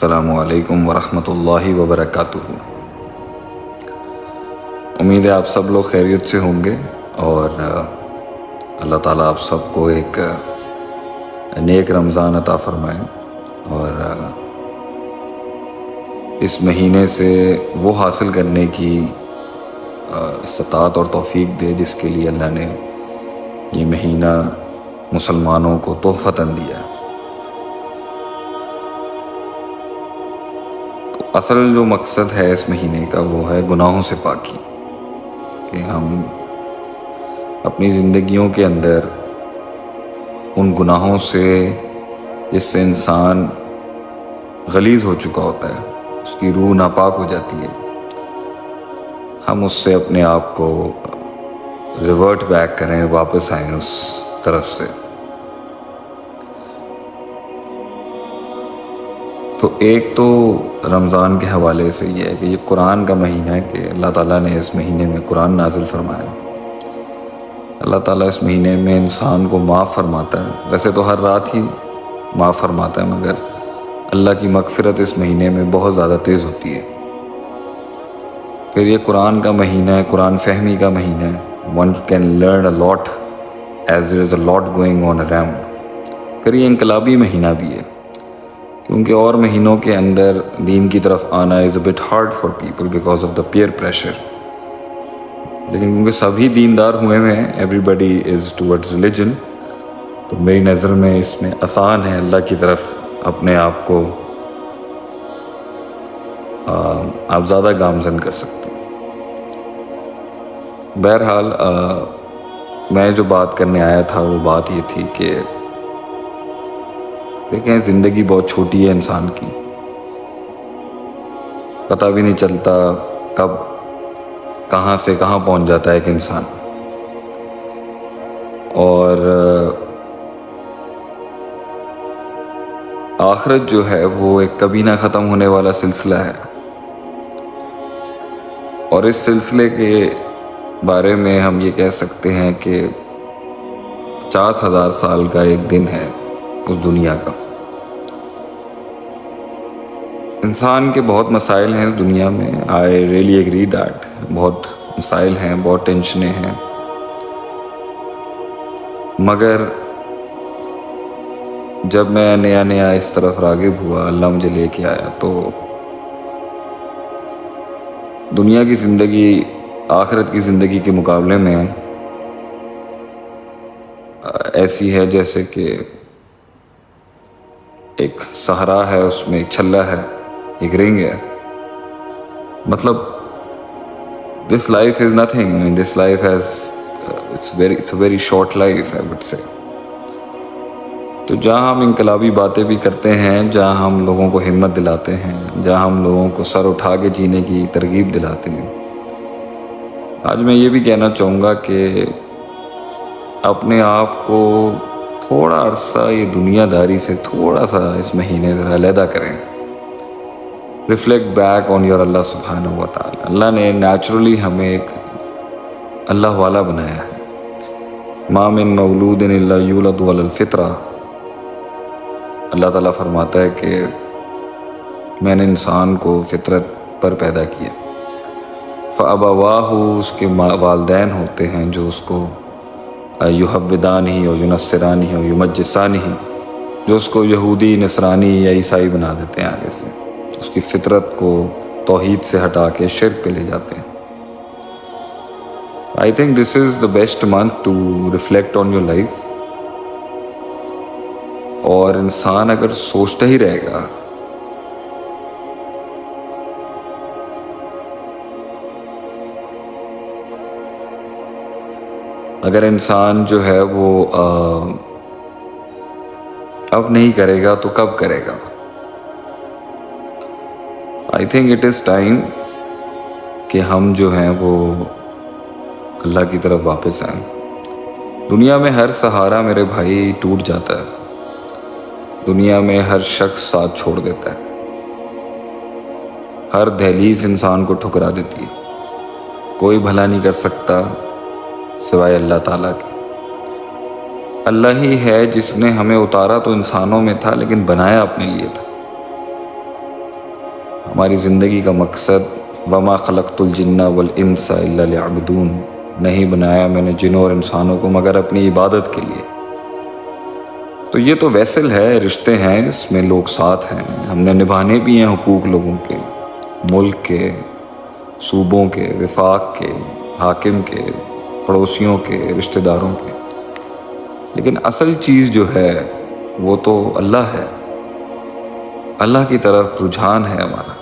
السلام علیکم ورحمۃ اللہ وبرکاتہ۔ امید ہے آپ سب لوگ خیریت سے ہوں گے اور اللہ تعالیٰ آپ سب کو ایک نیک رمضان عطا فرمائے اور اس مہینے سے وہ حاصل کرنے کی استطاعت اور توفیق دے جس کے لیے اللہ نے یہ مہینہ مسلمانوں کو تحفتاً دیا۔ تو اصل جو مقصد ہے اس مہینے کا وہ ہے گناہوں سے پاکی، کہ ہم اپنی زندگیوں کے اندر ان گناہوں سے جس سے انسان غلیظ ہو چکا ہوتا ہے، اس کی روح ناپاک ہو جاتی ہے، ہم اس سے اپنے آپ کو ریورٹ بیک کریں، واپس آئیں اس طرف سے۔ تو ایک تو رمضان کے حوالے سے یہ ہے کہ یہ قرآن کا مہینہ ہے، کہ اللہ تعالیٰ نے اس مہینے میں قرآن نازل فرمایا۔ اللہ تعالیٰ اس مہینے میں انسان کو معاف فرماتا ہے، ویسے تو ہر رات ہی معاف فرماتا ہے، مگر اللہ کی مغفرت اس مہینے میں بہت زیادہ تیز ہوتی ہے۔ پھر یہ قرآن کا مہینہ ہے، قرآن فہمی کا مہینہ ہے، one can learn a lot as there is a lot going on around۔ پھر یہ انقلابی مہینہ بھی ہے، کیونکہ اور مہینوں کے اندر دین کی طرف آنا is a bit hard for people because of the peer pressure، لیکن کیونکہ سبھی دیندار ہوئے ہیں، everybody is towards religion، تو میری نظر میں اس میں آسان ہے اللہ کی طرف اپنے آپ کو آپ زیادہ گامزن کر سکتے ہیں۔ بہرحال میں جو بات کرنے آیا تھا وہ بات یہ تھی کہ دیکھیں، زندگی بہت چھوٹی ہے انسان کی، پتہ بھی نہیں چلتا کب کہاں سے کہاں پہنچ جاتا ہے ایک انسان، اور آخرت جو ہے وہ ایک کبھی نہ ختم ہونے والا سلسلہ ہے، اور اس سلسلے کے بارے میں ہم یہ کہہ سکتے ہیں کہ 50,000 سال کا ایک دن ہے اس دنیا کا۔ انسان کے بہت مسائل ہیں اس دنیا میں، I really agree that، بہت مسائل ہیں، بہت ٹینشنیں ہیں، مگر جب میں نیا اس طرف راغب ہوا، اللہ مجھے لے کے آیا، تو دنیا کی زندگی آخرت کی زندگی کے مقابلے میں ایسی ہے جیسے کہ ایک صحرا ہے، اس میں ایک چھلا ہے، ایک رنگ ہے، مطلب this life is nothing، I mean this life has it's a very short life I would say۔ تو جہاں ہم انقلابی باتیں بھی کرتے ہیں، جہاں ہم لوگوں کو ہمت دلاتے ہیں، جہاں ہم لوگوں کو سر اٹھا کے جینے کی ترغیب دلاتے ہیں، آج میں یہ بھی کہنا چاہوں گا کہ اپنے آپ کو تھوڑا عرصہ یہ دنیا داری سے تھوڑا سا اس مہینے ذرا علیحدہ کریں، ریفلیکٹ بیک آن یور اللہ سبحانہ و تعالی۔ اللہ نے نیچرلی ہمیں ایک اللہ والا بنایا ہے، ما من مولود الا یولد علی الفطرہ۔ اللہ تعالیٰ فرماتا ہے کہ میں نے انسان کو فطرت پر پیدا کیا، فَأَبَوَاهُ، اس کے والدین ہوتے ہیں جو اس کو یحودانہ و ینصرانہ و یمجسانہ، جو اس کو یہودی، نصرانی یا عیسائی بنا دیتے ہیں، آگے سے اس کی فطرت کو توحید سے ہٹا کے شرک پہ لے جاتے ہیں۔ I think this is the best month to reflect on your life، اور انسان اگر سوچتا ہی رہے گا اگر انسان جو ہے وہ اب نہیں کرے گا تو کب کرے گا؟ I think it is time کہ ہم جو ہیں وہ اللہ کی طرف واپس آئیں۔ دنیا میں ہر سہارا میرے بھائی ٹوٹ جاتا ہے، دنیا میں ہر شخص ساتھ چھوڑ دیتا ہے، ہر دہلیز انسان کو ٹھکرا دیتی ہے، کوئی بھلا نہیں کر سکتا سوائے اللہ تعالیٰ کے۔ اللہ ہی ہے جس نے ہمیں اتارا تو انسانوں میں تھا، لیکن بنایا اپنے لیے تھا۔ ہماری زندگی کا مقصد وما خلقت الجن والانس الا لیعبدون، نہیں بنایا میں نے جنوں اور انسانوں کو مگر اپنی عبادت کے لیے۔ تو یہ تو ویسل ہے، رشتے ہیں، اس میں لوگ ساتھ ہیں، ہم نے نبھانے بھی ہیں حقوق لوگوں کے، ملک کے، صوبوں کے، وفاق کے، حاکم کے، پڑوسیوں کے، رشتہ داروں کے، لیکن اصل چیز جو ہے وہ تو اللہ ہے۔ اللہ کی طرف رجحان ہے ہمارا،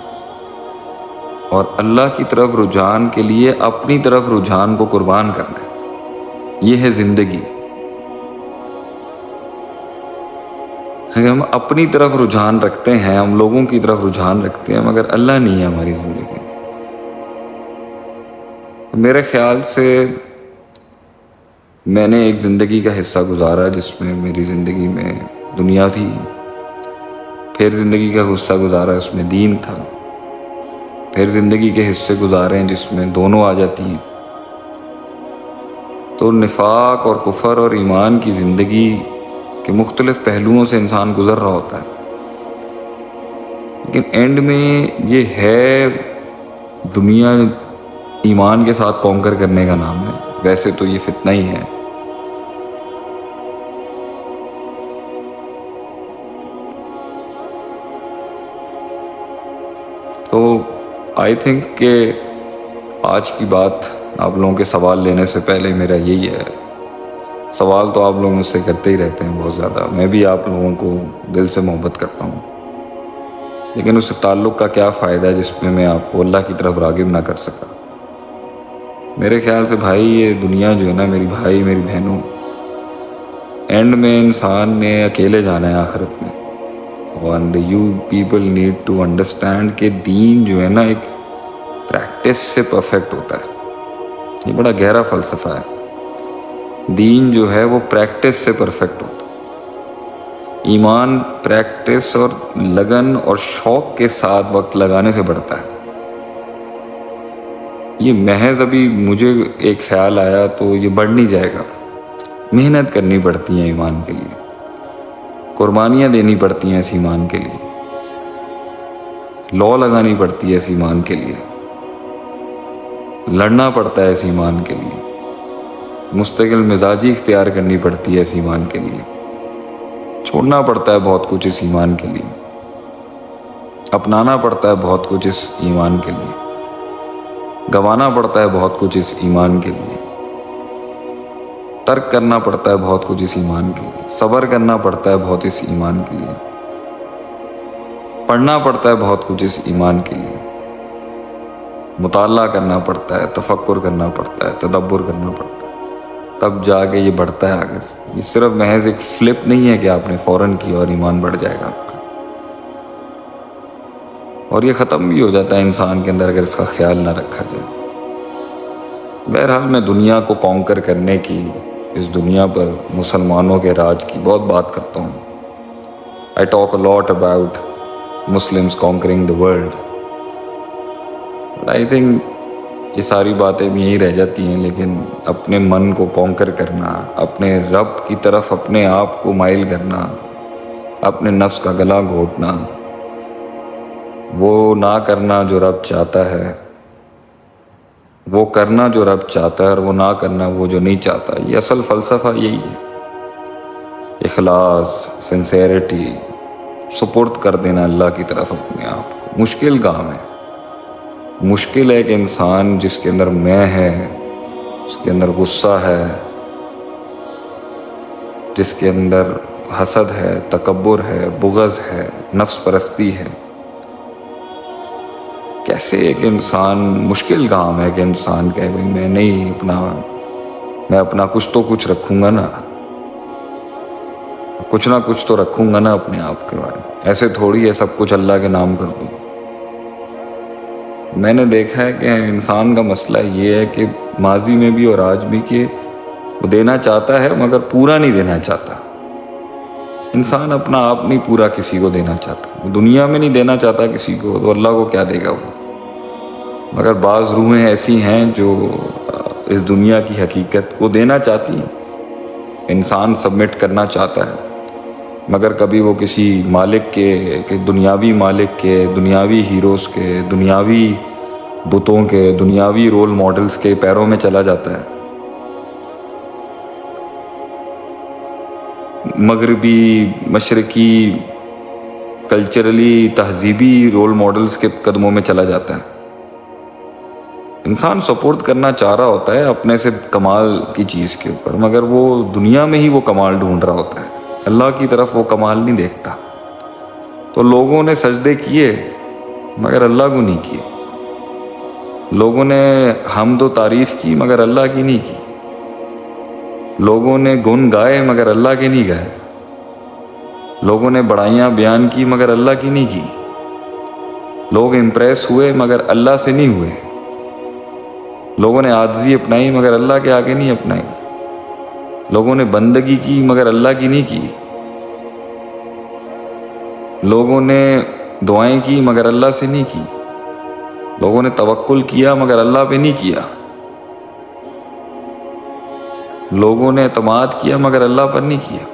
اور اللہ کی طرف رجحان کے لیے اپنی طرف رجحان کو قربان کرنا ہے، یہ ہے زندگی۔ ہم اپنی طرف رجحان رکھتے ہیں، ہم لوگوں کی طرف رجحان رکھتے ہیں، مگر اللہ نہیں ہے ہماری زندگی میں۔ میرے خیال سے میں نے ایک زندگی کا حصہ گزارا جس میں میری زندگی میں دنیا تھی، پھر زندگی کا حصہ گزارا اس میں دین تھا، پھر زندگی کے حصے گزارے ہیں جس میں دونوں آ جاتی ہیں۔ تو نفاق اور کفر اور ایمان کی زندگی کے مختلف پہلوؤں سے انسان گزر رہا ہوتا ہے، لیکن اینڈ میں یہ ہے دنیا ایمان کے ساتھ کانکر کرنے کا نام ہے۔ ویسے تو یہ فتنہ ہی ہے، تو آئی تھنک کہ آج کی بات آپ لوگوں کے سوال لینے سے پہلے میرا یہی ہے، سوال تو آپ لوگ مجھ سے کرتے ہی رہتے ہیں بہت زیادہ، میں بھی آپ لوگوں کو دل سے محبت کرتا ہوں، لیکن اس سے تعلق کا کیا فائدہ ہے جس میں آپ کو اللہ کی طرف راغب نہ کر سکا۔ میرے خیال سے بھائی یہ دنیا جو ہے نا، میری بھائی میری بہنوں، اینڈ میں انسان نے اکیلے جانا ہے آخرت میں، and you people need to understand کہ دین جو ہے نا ایک پریکٹس سے پرفیکٹ ہوتا ہے، یہ بڑا گہرا فلسفہ ہے۔ دین جو ہے وہ پریکٹس سے پرفیکٹ ہوتا ہے، ایمان پریکٹس اور لگن اور شوق کے ساتھ وقت لگانے سے بڑھتا ہے۔ یہ محض ابھی مجھے ایک خیال آیا تو یہ بڑھ نہیں جائے گا، محنت کرنی پڑتی ہے ایمان کے لیے، قربانیاں دینی پڑتی ہیں اس ایمان کے لیے، لو لگانی پڑتی ہے اس ایمان کے لیے، لڑنا پڑتا ہے اس ایمان کے لیے، مستقل مزاجی اختیار کرنی پڑتی ہے اس ایمان کے لیے، چھوڑنا پڑتا ہے بہت کچھ اس ایمان کے لیے، اپنانا پڑتا ہے بہت کچھ اس ایمان کے لیے، گنوانا پڑتا ہے بہت کچھ اس ایمان کے لیے، ترک کرنا پڑتا ہے بہت کچھ اس ایمان کے لیے، صبر کرنا پڑتا ہے بہت اس ایمان کے لیے، پڑھنا پڑتا ہے بہت کچھ اس ایمان کے لیے، مطالعہ کرنا پڑتا ہے، تفکر کرنا پڑتا ہے، تدبر کرنا پڑتا ہے، تب جا کے یہ بڑھتا ہے آگے سے۔ یہ صرف محض ایک فلپ نہیں ہے کہ آپ نے فوراً کی اور ایمان بڑھ جائے گا آپ کا، اور یہ ختم بھی ہو جاتا ہے انسان کے اندر اگر اس کا خیال نہ رکھا جائے۔ بہرحال میں دنیا کو کانکر کرنے کی، اس دنیا پر مسلمانوں کے راج کی بہت بات کرتا ہوں۔ I talk a lot about Muslims conquering the world. But I think یہ ساری باتیں بھی یہی رہ جاتی ہیں، لیکن اپنے من کو کانکر کرنا، اپنے رب کی طرف اپنے آپ کو مائل کرنا، اپنے نفس کا گلا گھونٹنا، وہ نہ کرنا جو رب چاہتا ہے، وہ کرنا جو رب چاہتا ہے، اور وہ نہ کرنا وہ جو نہیں چاہتا۔ یہ اصل فلسفہ یہی ہے، اخلاص، سنسیریٹی، سپرد کر دینا اللہ کی طرف اپنے آپ کو۔ مشکل کام ہے، مشکل ہے کہ انسان جس کے اندر میں ہے، اس کے اندر غصہ ہے، جس کے اندر حسد ہے، تکبر ہے، بغض ہے، نفس پرستی ہے، کیسے ایک انسان، مشکل کام ہے کہ انسان کہے بھئی میں اپنا کچھ تو کچھ رکھوں گا نا، کچھ نہ کچھ تو رکھوں گا نا اپنے آپ کے بارے میں، ایسے تھوڑی ہے سب کچھ اللہ کے نام کر دوں۔ میں نے دیکھا ہے کہ انسان کا مسئلہ یہ ہے کہ ماضی میں بھی اور آج بھی کہ وہ دینا چاہتا ہے مگر پورا نہیں دینا چاہتا۔ انسان اپنا آپ نہیں پورا کسی کو دینا چاہتا، وہ دنیا میں نہیں دینا چاہتا کسی کو، تو اللہ کو کیا دے گا وہ۔ مگر بعض روحیں ایسی ہیں جو اس دنیا کی حقیقت کو دینا چاہتی ہیں، انسان سبمٹ کرنا چاہتا ہے، مگر کبھی وہ کسی مالک کے، کہ دنیاوی مالک کے، دنیاوی ہیروز کے، دنیاوی بتوں کے، دنیاوی رول ماڈلز کے پیروں میں چلا جاتا ہے۔ مغربی، مشرقی، کلچرلی، تہذیبی رول ماڈلز کے قدموں میں چلا جاتا ہے۔ انسان سپورٹ کرنا چاہ رہا ہوتا ہے اپنے سے کمال کی چیز کے اوپر، مگر وہ دنیا میں ہی وہ کمال ڈھونڈ رہا ہوتا ہے، اللہ کی طرف وہ کمال نہیں دیکھتا۔ تو لوگوں نے سجدے کیے مگر اللہ کو نہیں کیے، لوگوں نے حمد و تعریف کی مگر اللہ کی نہیں کی، لوگوں نے گن گائے مگر اللہ کے نہیں گائے، لوگوں نے بڑائیاں بیان کی مگر اللہ کی نہیں کی، لوگ امپریس ہوئے مگر اللہ سے نہیں ہوئے، لوگوں نے عاجزی اپنائی مگر اللہ کے آگے نہیں اپنائی، لوگوں نے بندگی کی مگر اللہ کی نہیں کی، لوگوں نے دعائیں کی مگر اللہ سے نہیں کی، لوگوں نے توکل کیا مگر اللہ پہ نہیں کیا، لوگوں نے اعتماد کیا مگر اللہ پر نہیں کیا۔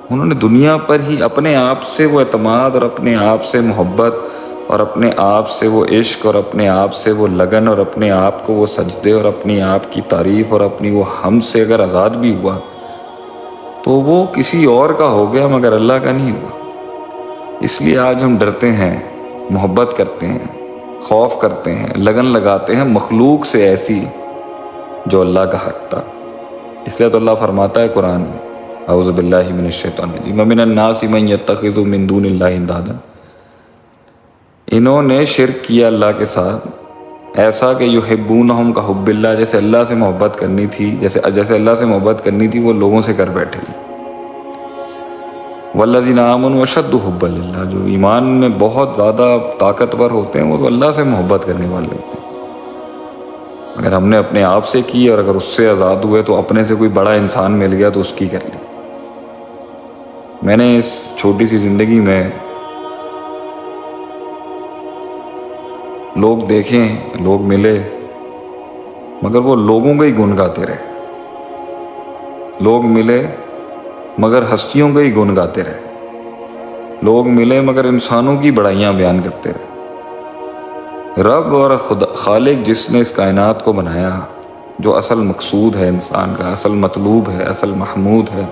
انہوں نے دنیا پر ہی اپنے آپ سے وہ اعتماد اور اپنے آپ سے محبت اور اپنے آپ سے وہ عشق اور اپنے آپ سے وہ لگن اور اپنے آپ کو وہ سجدے اور اپنی آپ کی تعریف اور اپنی وہ حمد سے اگر آزاد بھی ہوا تو وہ کسی اور کا ہو گیا مگر اللہ کا نہیں ہوا۔ اس لیے آج ہم ڈرتے ہیں، محبت کرتے ہیں، خوف کرتے ہیں، لگن لگاتے ہیں مخلوق سے ایسی جو اللہ کا حق تھا۔ اس لیے تو اللہ فرماتا ہے قرآن میں، اعوذ باللہ من الشیطان الرجیم، ومن الناس من یتخذ من دون اللہ اندادا، انہوں نے شرک کیا اللہ کے ساتھ ایسا کہ یحبونہم کحب اللہ، جیسے اللہ سے محبت کرنی تھی، جیسے اللہ سے محبت کرنی تھی وہ لوگوں سے کر بیٹھے۔ والذین آمنوا اشد حبا للہ، جو ایمان میں بہت زیادہ طاقتور ہوتے ہیں وہ تو اللہ سے محبت کرنے والے ہوتے ہیں۔ اگر ہم نے اپنے آپ سے کی اور اگر اس سے آزاد ہوئے تو اپنے سے کوئی بڑا انسان مل گیا تو اس کی کر لی۔ میں نے اس چھوٹی سی زندگی میں لوگ دیکھیں، لوگ ملے، مگر وہ لوگوں کا ہی گن گاتے رہے، لوگ ملے مگر ہستیوں کا ہی گن گاتے رہے، لوگ ملے مگر انسانوں کی بڑائیاں بیان کرتے رہے۔ رب اور خالق جس نے اس کائنات کو بنایا، جو اصل مقصود ہے انسان کا، اصل مطلوب ہے، اصل محمود ہے،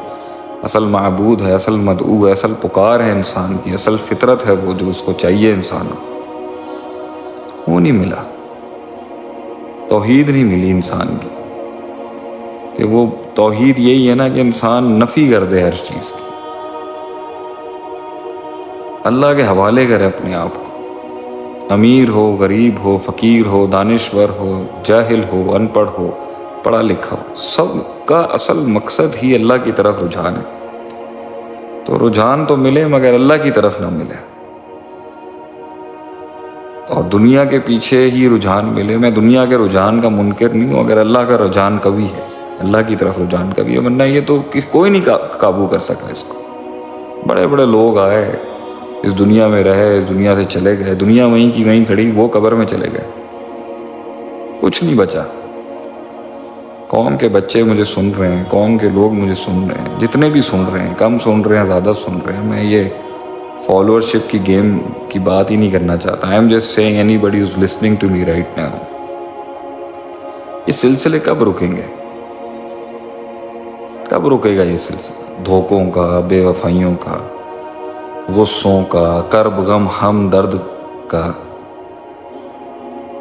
اصل معبود ہے، اصل مدعو ہے، اصل پکار ہے انسان کی، اصل فطرت ہے وہ جو اس کو چاہیے انسان کو، وہ نہیں ملا۔ توحید نہیں ملی انسان کی، کہ وہ توحید یہی ہے نا کہ انسان نفی کر دے ہر چیز کی، اللہ کے حوالے کرے اپنے آپ کو، امیر ہو، غریب ہو، فقیر ہو، دانشور ہو، جاہل ہو، ان پڑھ ہو، پڑھا لکھا ہو، سب کا اصل مقصد ہی اللہ کی طرف رجحان ہے۔ تو رجحان تو ملے مگر اللہ کی طرف نہ ملے، اور دنیا کے پیچھے ہی رجحان ملے۔ میں دنیا کے رجحان کا منکر نہیں ہوں، اگر اللہ کا رجحان کبھی ہے، اللہ کی طرف رجحان کبھی ہے، ورنہ یہ تو کوئی نہیں قابو کر سکا اس کو۔ بڑے بڑے لوگ آئے، اس دنیا میں رہے، اس دنیا سے چلے گئے، دنیا وہیں کی وہیں کھڑی، وہ قبر میں چلے گئے، کچھ نہیں بچا۔ قوم کے بچے مجھے سن رہے ہیں، قوم کے لوگ مجھے سن رہے ہیں، جتنے بھی سن رہے ہیں، کم سن رہے ہیں، زیادہ سن رہے ہیں، میں یہ فالوورشپ کی گیم کی بات ہی نہیں کرنا چاہتا۔ I am just saying anybody who's listening to me right now، یہ سلسلے کب رکیں گے؟ کب رکے گا یہ سلسلہ؟ دھوکوں کا، بے وفائیوں کا، غصوں کا، کرب غم ہم درد کا،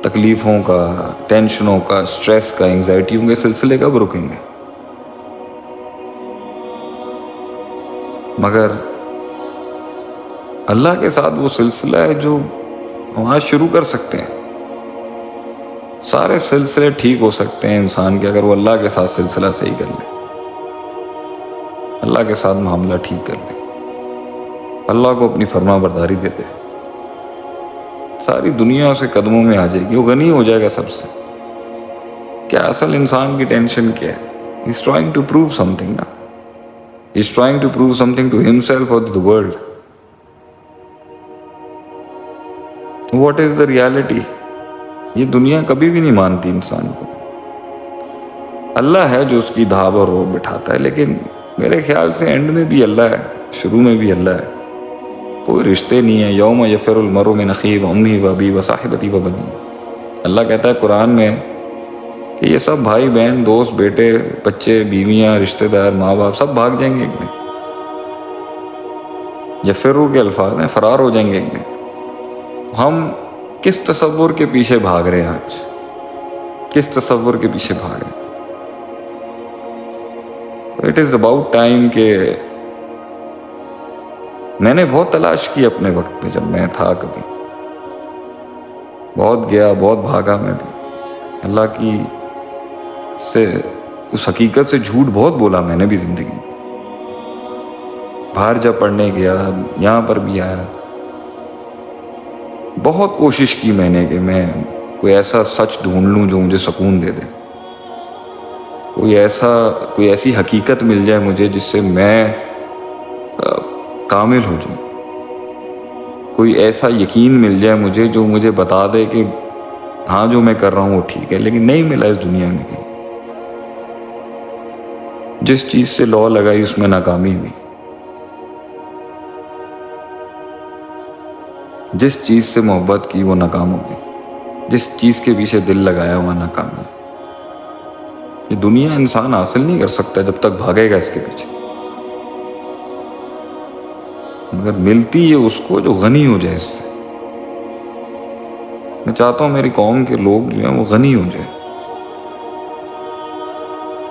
تکلیفوں کا، ٹینشنوں کا، سٹریس کا، انگزائٹیوں کے سلسلے کب رکیں گے؟ مگر اللہ کے ساتھ وہ سلسلہ ہے جو ہم آج شروع کر سکتے ہیں۔ سارے سلسلے ٹھیک ہو سکتے ہیں انسان کے اگر وہ اللہ کے ساتھ سلسلہ صحیح کر لے، اللہ کے ساتھ معاملہ ٹھیک کر لے، اللہ کو اپنی فرما برداری دے دے، ساری دنیا اسے قدموں میں آ جائے گی، وہ غنی ہو جائے گا سب سے۔ کیا اصل انسان کی ٹینشن کیا ہے؟ He's trying to prove something نا، He's trying to prove something to himself or to the world. What is the reality؟ یہ دنیا کبھی بھی نہیں مانتی انسان کو۔ اللہ ہے جو اس کی دھاب اور روب بٹھاتا ہے، لیکن میرے خیال سے اینڈ میں بھی اللہ ہے، شروع میں بھی اللہ ہے. کوئی رشتے نہیں ہے. یوم یفر المرء من اخیہ و امہ و ابیہ و صاحبتہ و بنیہ. اللہ کہتا ہے قرآن میں کہ یہ سب بھائی بہن دوست بیٹے بچے بیویاں رشتہ دار ماں باپ سب بھاگ جائیں گے ایک دن. یفرو کے الفاظ ہیں، فرار ہو جائیں گے ایک دن. ہم کس تصور کے پیچھے بھاگ رہے ہیں آج؟ کس تصور کے پیچھے بھاگ رہے ہیں؟ اٹ از اباؤٹ ٹائم کہ میں نے بہت تلاش کی اپنے وقت میں، جب میں تھا کبھی بہت گیا بہت بھاگا میں بھی. اللہ کی سے اس حقیقت سے جھوٹ بہت بولا میں نے بھی زندگی. باہر جب پڑھنے گیا یہاں پر بھی آیا، بہت کوشش کی میں نے کہ میں کوئی ایسا سچ ڈھونڈ لوں جو مجھے سکون دے دے. کوئی ایسی حقیقت مل جائے مجھے جس سے میں کامل ہو جاؤں. کوئی ایسا یقین مل جائے مجھے جو مجھے بتا دے کہ ہاں جو میں کر رہا ہوں وہ ٹھیک ہے. لیکن نہیں ملا اس دنیا میں کہیں. جس چیز سے لو لگائی اس میں ناکامی ہوئی. جس چیز سے محبت کی وہ ناکام ہو گئی. جس چیز کے پیچھے دل لگایا وہ ناکامی. یہ دنیا انسان حاصل نہیں کر سکتا جب تک بھاگے گا اس کے پیچھے. مگر ملتی ہے اس کو جو غنی ہو جائے اس سے. میں چاہتا ہوں میری قوم کے لوگ جو ہیں وہ غنی ہو جائے.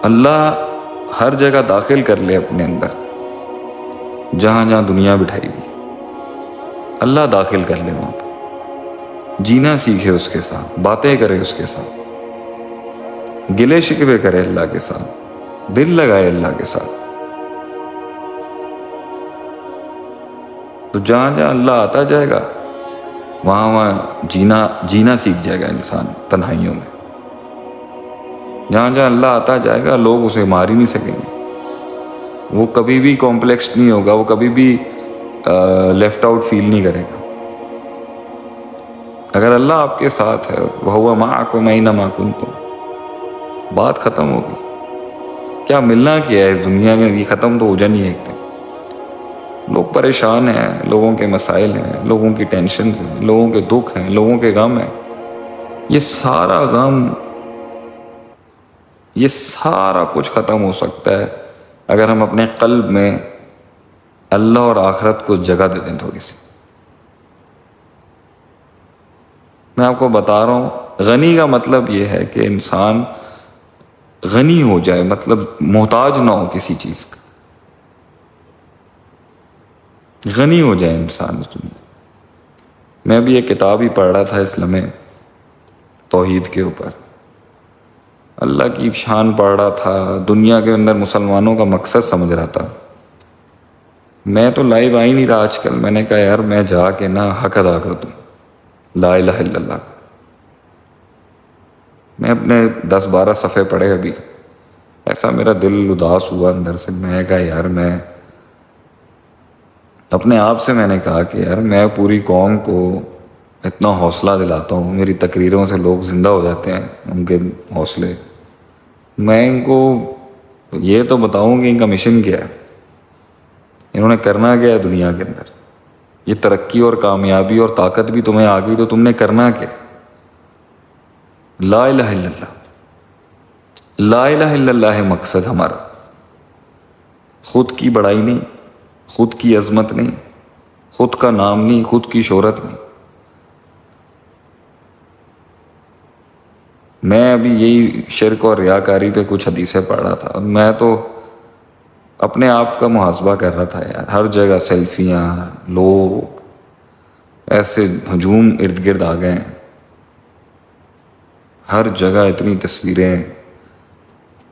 اللہ ہر جگہ داخل کر لے اپنے اندر، جہاں جہاں دنیا بٹھائی ہوئی اللہ داخل کر لے وہاں پہ. جینا سیکھے اس کے ساتھ، باتیں کرے اس کے ساتھ، گلے شکوے کرے اللہ کے ساتھ، دل لگائے اللہ کے ساتھ. تو جہاں جہاں اللہ آتا جائے گا وہاں جینا سیکھ جائے گا انسان تنہائیوں میں. جہاں جہاں اللہ آتا جائے گا لوگ اسے مار ہی نہیں سکیں گے. وہ کبھی بھی کمپلیکس نہیں ہوگا، وہ کبھی بھی لیفٹ آؤٹ فیل نہیں کرے گا. اگر اللہ آپ کے ساتھ ہے وَهُوَ مَعَكُمْ أَيْنَمَا كُنتُمْ، بات ختم ہوگی. کیا ملنا کیا ہے اس دنیا میں؟ یہ ختم تو ہو جانی ہے ایک دن. لوگ پریشان ہیں، لوگوں کے مسائل ہیں، لوگوں کی ٹینشنز ہیں، لوگوں کے دکھ ہیں، لوگوں کے غم ہیں. یہ سارا غم یہ سارا کچھ ختم ہو سکتا ہے اگر ہم اپنے قلب میں اللہ اور آخرت کو جگہ دے دیں تھوڑی سی. میں آپ کو بتا رہا ہوں غنی کا مطلب یہ ہے کہ انسان غنی ہو جائے، مطلب محتاج نہ ہو کسی چیز کا. غنی ہو جائے انسان اس دنیا. میں بھی ایک کتاب ہی پڑھ رہا تھا اس لمحے توحید کے اوپر. اللہ کی شان پڑھ رہا تھا، دنیا کے اندر مسلمانوں کا مقصد سمجھ رہا تھا. میں تو لائیو آ ہی نہیں رہا آج کل. میں نے کہا یار میں جا کے نا حق ادا کر دوں لا الہ الا اللہ کا. میں اپنے 10-12 صفحے پڑھے ابھی. ایسا میرا دل اداس ہوا اندر سے. میں کہا یار میں اپنے آپ سے میں نے کہا کہ یار میں پوری قوم کو اتنا حوصلہ دلاتا ہوں، میری تقریروں سے لوگ زندہ ہو جاتے ہیں ان کے حوصلے. میں ان کو یہ تو بتاؤں کہ ان کا مشن کیا ہے، انہوں نے کرنا کیا ہے دنیا کے اندر. یہ ترقی اور کامیابی اور طاقت بھی تمہیں آ گئی تو تم نے کرنا کیا؟ لا الہ الا اللہ. لا الہ الا اللہ ہے مقصد ہمارا. خود کی بڑائی نہیں، خود کی عظمت نہیں، خود کا نام نہیں، خود کی شہرت نہیں. میں ابھی یہی شرک اور ریاکاری پہ کچھ حدیثیں پڑھ رہا تھا. میں تو اپنے آپ کا محاسبہ کر رہا تھا یار. ہر جگہ سیلفیاں، لوگ ایسے ہجوم ارد گرد آ گئے ہیں. ہر جگہ اتنی تصویریں،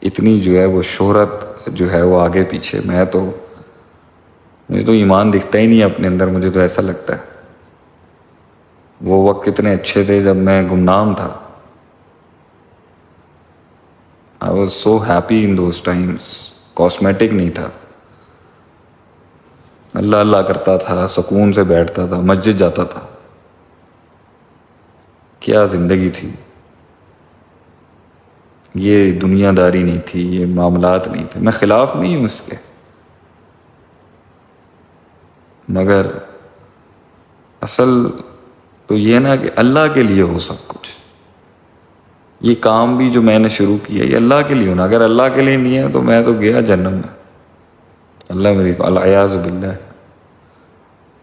اتنی جو ہے وہ شہرت جو ہے وہ آگے پیچھے. مجھے تو ایمان دکھتا ہی نہیں ہے اپنے اندر. مجھے تو ایسا لگتا ہے وہ وقت کتنے اچھے تھے جب میں گمنام تھا. I was so happy in those times. Cosmetic نہیں تھا. اللہ اللہ کرتا تھا، سکون سے بیٹھتا تھا، مسجد جاتا تھا. کیا زندگی تھی. یہ دنیا داری نہیں تھی، یہ معاملات نہیں تھے. میں خلاف نہیں ہوں اس کے. مگر اصل تو یہ نا کہ اللہ کے لیے ہو سب کچھ. یہ کام بھی جو میں نے شروع کیا یہ اللہ کے لیے ہونا. اگر اللہ کے لیے نہیں ہے تو میں تو گیا جہنم میں. اللہ میری العیاذ باللہ،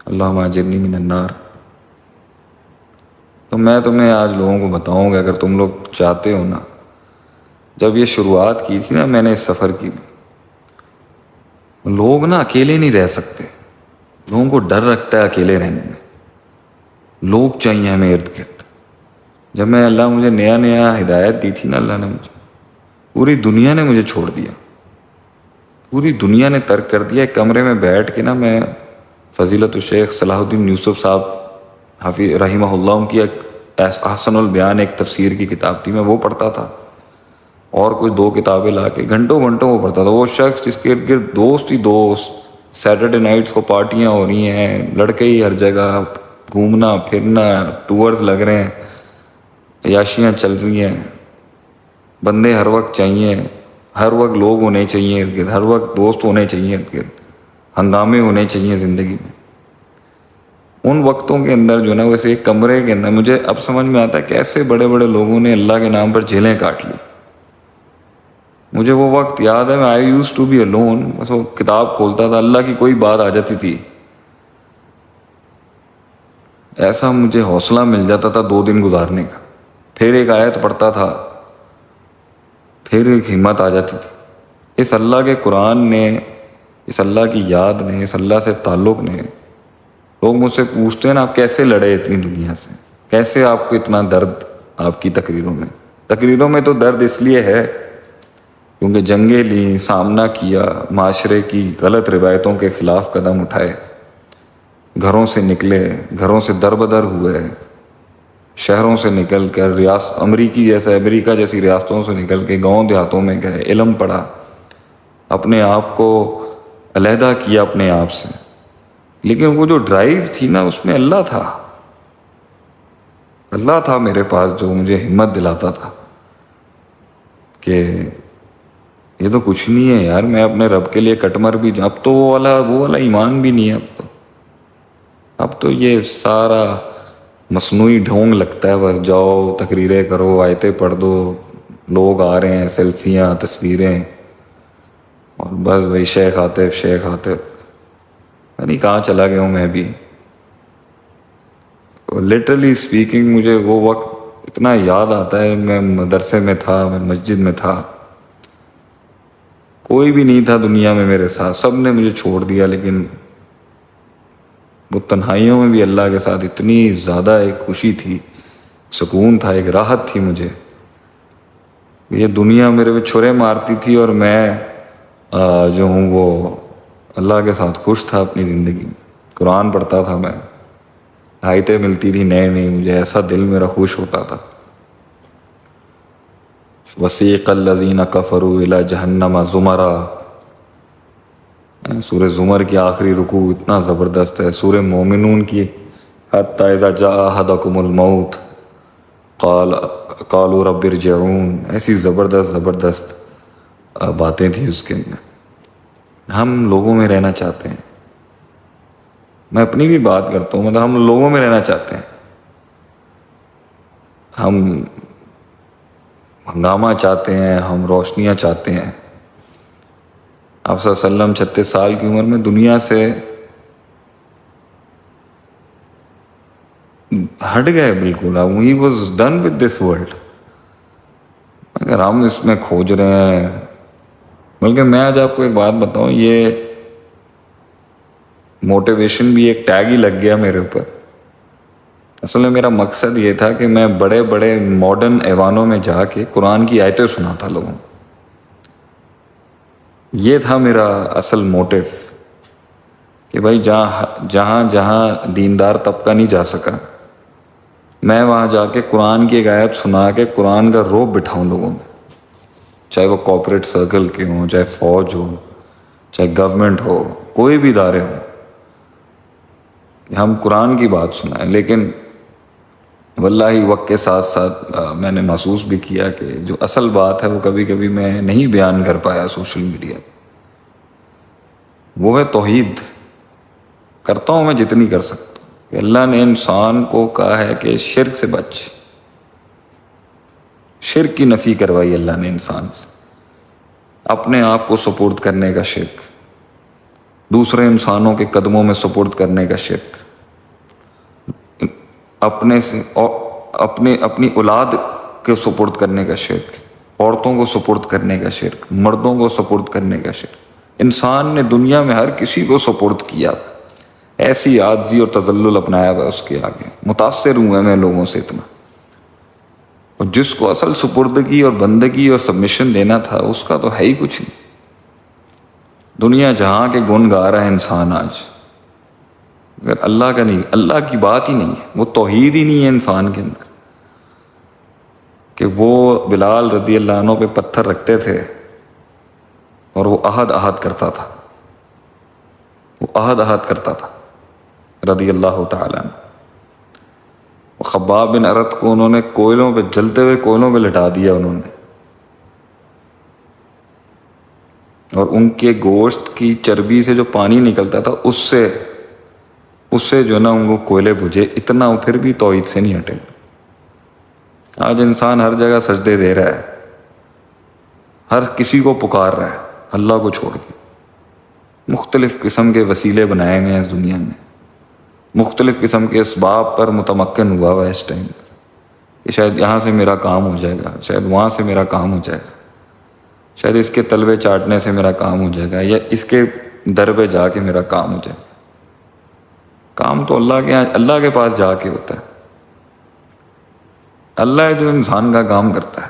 اللہم اجرنی من النار. تو میں تمہیں آج لوگوں کو بتاؤں گا، اگر تم لوگ چاہتے ہو نا، جب یہ شروعات کی تھی نا میں نے اس سفر کی، لوگ نا اکیلے نہیں رہ سکتے. لوگوں کو ڈر رکھتا ہے اکیلے رہنے میں. لوگ چاہیے ہمیں ارد گرد. جب میں اللہ مجھے نیا نیا ہدایت دی تھی نا، اللہ نے مجھے، پوری دنیا نے مجھے چھوڑ دیا، پوری دنیا نے ترک کر دیا. ایک کمرے میں بیٹھ کے نا میں فضیلت الشیخ صلاح الدین یوسف صاحب حفیظ رحمہ اللہ کی ایک احسن البیان ایک تفسیر کی کتاب تھی، میں وہ پڑھتا تھا، اور کچھ 2 کتابیں لا کے گھنٹوں گھنٹوں وہ پڑھتا تھا. وہ شخص جس کے ارد گرد دوست ہی دوست، سیٹرڈے نائٹس کو پارٹیاں ہو رہی ہیں، لڑکے ہی ہر جگہ، گھومنا پھرنا، ٹورز لگ رہے ہیں، عیاشیاں چل رہی ہیں، بندے ہر وقت چاہیے، ہر وقت لوگ ہونے چاہیے ارد گرد، ہر وقت دوست ہونے چاہیے ارد گرد، ہنگامے ہونے چاہیے زندگی میں. ان وقتوں کے اندر جو نا ویسے ایک کمرے کے اندر مجھے اب سمجھ میں آتا ہے کیسے بڑے بڑے لوگوں نے اللہ کے نام پر جیلیں کاٹ لی. مجھے وہ وقت یاد ہے، میں آئی یوز ٹو بی الون، بس وہ کتاب کھولتا تھا، اللہ کی کوئی بات آ جاتی تھی، ایسا مجھے حوصلہ مل جاتا تھا 2 دن گزارنے کا. پھر ایک آیت پڑھتا تھا، پھر ایک ہمت آ جاتی تھی. اس اللہ کے قرآن نے، اس اللہ کی یاد نے، اس اللہ سے تعلق نے. لوگ مجھ سے پوچھتے ہیں نا آپ کیسے لڑے اتنی دنیا سے، کیسے آپ کو اتنا درد آپ کی تقریروں میں. تقریروں میں تو درد اس لیے ہے کیونکہ جنگیں لیں، سامنا کیا، معاشرے کی غلط روایتوں کے خلاف قدم اٹھائے، گھروں سے نکلے، گھروں سے در بدر ہوئے، شہروں سے نکل کر امریکہ جیسی ریاستوں سے نکل کے گاؤں دیہاتوں میں گئے، علم پڑھا، اپنے آپ کو علیحدہ کیا اپنے آپ سے. لیکن وہ جو ڈرائیو تھی نا اس میں اللہ تھا. اللہ تھا میرے پاس جو مجھے ہمت دلاتا تھا کہ یہ تو کچھ نہیں ہے یار، میں اپنے رب کے لیے کٹمر بھی. اب تو وہ والا ایمان بھی نہیں ہے. اب تو یہ سارا مصنوعی ڈھونگ لگتا ہے، بس جاؤ تقریریں کرو، آیتیں پڑھ دو، لوگ آ رہے ہیں، سیلفیاں، تصویریں، اور بس بھائی شیخ عاطف نہیں کہاں چلا گیا ہوں میں بھی. لٹرلی اسپیکنگ مجھے وہ وقت اتنا یاد آتا ہے. میں مدرسے میں تھا، میں مسجد میں تھا، کوئی بھی نہیں تھا دنیا میں میرے ساتھ، سب نے مجھے چھوڑ دیا. لیکن وہ تنہائیوں میں بھی اللہ کے ساتھ اتنی زیادہ ایک خوشی تھی، سکون تھا، ایک راحت تھی مجھے. یہ دنیا میرے پہ چھرے مارتی تھی اور میں جو ہوں وہ اللہ کے ساتھ خوش تھا اپنی زندگی میں. قرآن پڑھتا تھا میں، آیتیں ملتی تھی نئے نئی، مجھے ایسا دل میرا خوش ہوتا تھا. وسیق الذین کفروا الی جہنم زمرا، سورہ زمر کی آخری رکوع اتنا زبردست ہے. سورہ مومنون کی حتی اذا جاء احدکم الموت قالوا رب ارجعون، ایسی زبردست باتیں تھیں اس کے اندر. ہم لوگوں میں رہنا چاہتے ہیں، میں اپنی بھی بات کرتا ہوں، مطلب ہم لوگوں میں رہنا چاہتے ہیں. ہم ہنگامہ چاہتے ہیں، ہم روشنیاں چاہتے ہیں. آپ صلی اللہ علیہ وسلم 36 سال کی عمر میں دنیا سے ہٹ گئے بالکل. He was done with this world. اگر ہم اس میں کھوج رہے ہیں، بلکہ میں آج آپ کو ایک بات بتاؤں، یہ موٹیویشن بھی ایک ٹیگ ہی لگ گیا میرے اوپر. اصل میں میرا مقصد یہ تھا کہ میں بڑے بڑے ماڈرن ایوانوں میں جا کے قرآن کی آیتیں سناتا لوگوں کو. یہ تھا میرا اصل موٹیو کہ بھائی جہاں دیندار طبقہ نہیں جا سکا، میں وہاں جا کے قرآن کی ایک آیت سنا کے قرآن کا روب بٹھاؤں لوگوں میں، چاہے وہ کارپوریٹ سرکل کے ہوں، چاہے فوج ہو، چاہے گورنمنٹ ہو، کوئی بھی ادارے ہوں، ہم قرآن کی بات سنائیں. لیکن واللہ وقت کے ساتھ ساتھ میں نے محسوس بھی کیا کہ جو اصل بات ہے وہ کبھی کبھی میں نہیں بیان کر پایا سوشل میڈیا پہ، وہ ہے توحید. کرتا ہوں میں جتنی کر سکتا ہوں. کہ اللہ نے انسان کو کہا ہے کہ شرک سے بچ. شرک کی نفی کروائی اللہ نے انسان سے. اپنے آپ کو سپرد کرنے کا شرک، دوسرے انسانوں کے قدموں میں سپرد کرنے کا شرک، اپنے سے اپنی اولاد کے سپرد کرنے کا شرک، عورتوں کو سپرد کرنے کا شرک، مردوں کو سپرد کرنے کا شرک. انسان نے دنیا میں ہر کسی کو سپرد کیا، ایسی عاجزی اور تذلل اپنایا ہوا اس کے آگے. متاثر ہوا میں لوگوں سے اتنا. اور جس کو اصل سپردگی اور بندگی اور سبمیشن دینا تھا اس کا تو ہے ہی کچھ نہیں. دنیا جہاں کے گن گا رہا ہے انسان آج، اگر اللہ کا نہیں، اللہ کی بات ہی نہیں ہے، وہ توحید ہی نہیں ہے انسان کے اندر. کہ وہ بلال رضی اللہ عنہ پہ پتھر رکھتے تھے اور وہ عہد کرتا تھا، وہ عہد کرتا تھا رضی اللہ تعالیٰ عنہ. خباب بن ارت کو انہوں نے کوئلوں پہ، جلتے ہوئے کوئلوں پہ لٹا دیا انہوں نے، اور ان کے گوشت کی چربی سے جو پانی نکلتا تھا اس سے جو ہے نا ان کو کوئلے بجھے. اتنا وہ پھر بھی توحید سے نہیں ہٹے. آج انسان ہر جگہ سجدے دے رہا ہے، ہر کسی کو پکار رہا ہے اللہ کو چھوڑ کے. مختلف قسم کے وسیلے بنائے ہوئے ہیں اس دنیا میں، مختلف قسم کے اسباب پر متمکن ہوا ہے اس ٹائم پر کہ شاید یہاں سے میرا کام ہو جائے گا، شاید وہاں سے میرا کام ہو جائے گا، شاید اس کے تلوے چاٹنے سے میرا کام ہو جائے گا، یا اس کے در پہ جا کے میرا کام ہو جائے گا. کام تو اللہ کے پاس جا کے ہوتا ہے. اللہ ہے جو انسان کا کام کرتا ہے.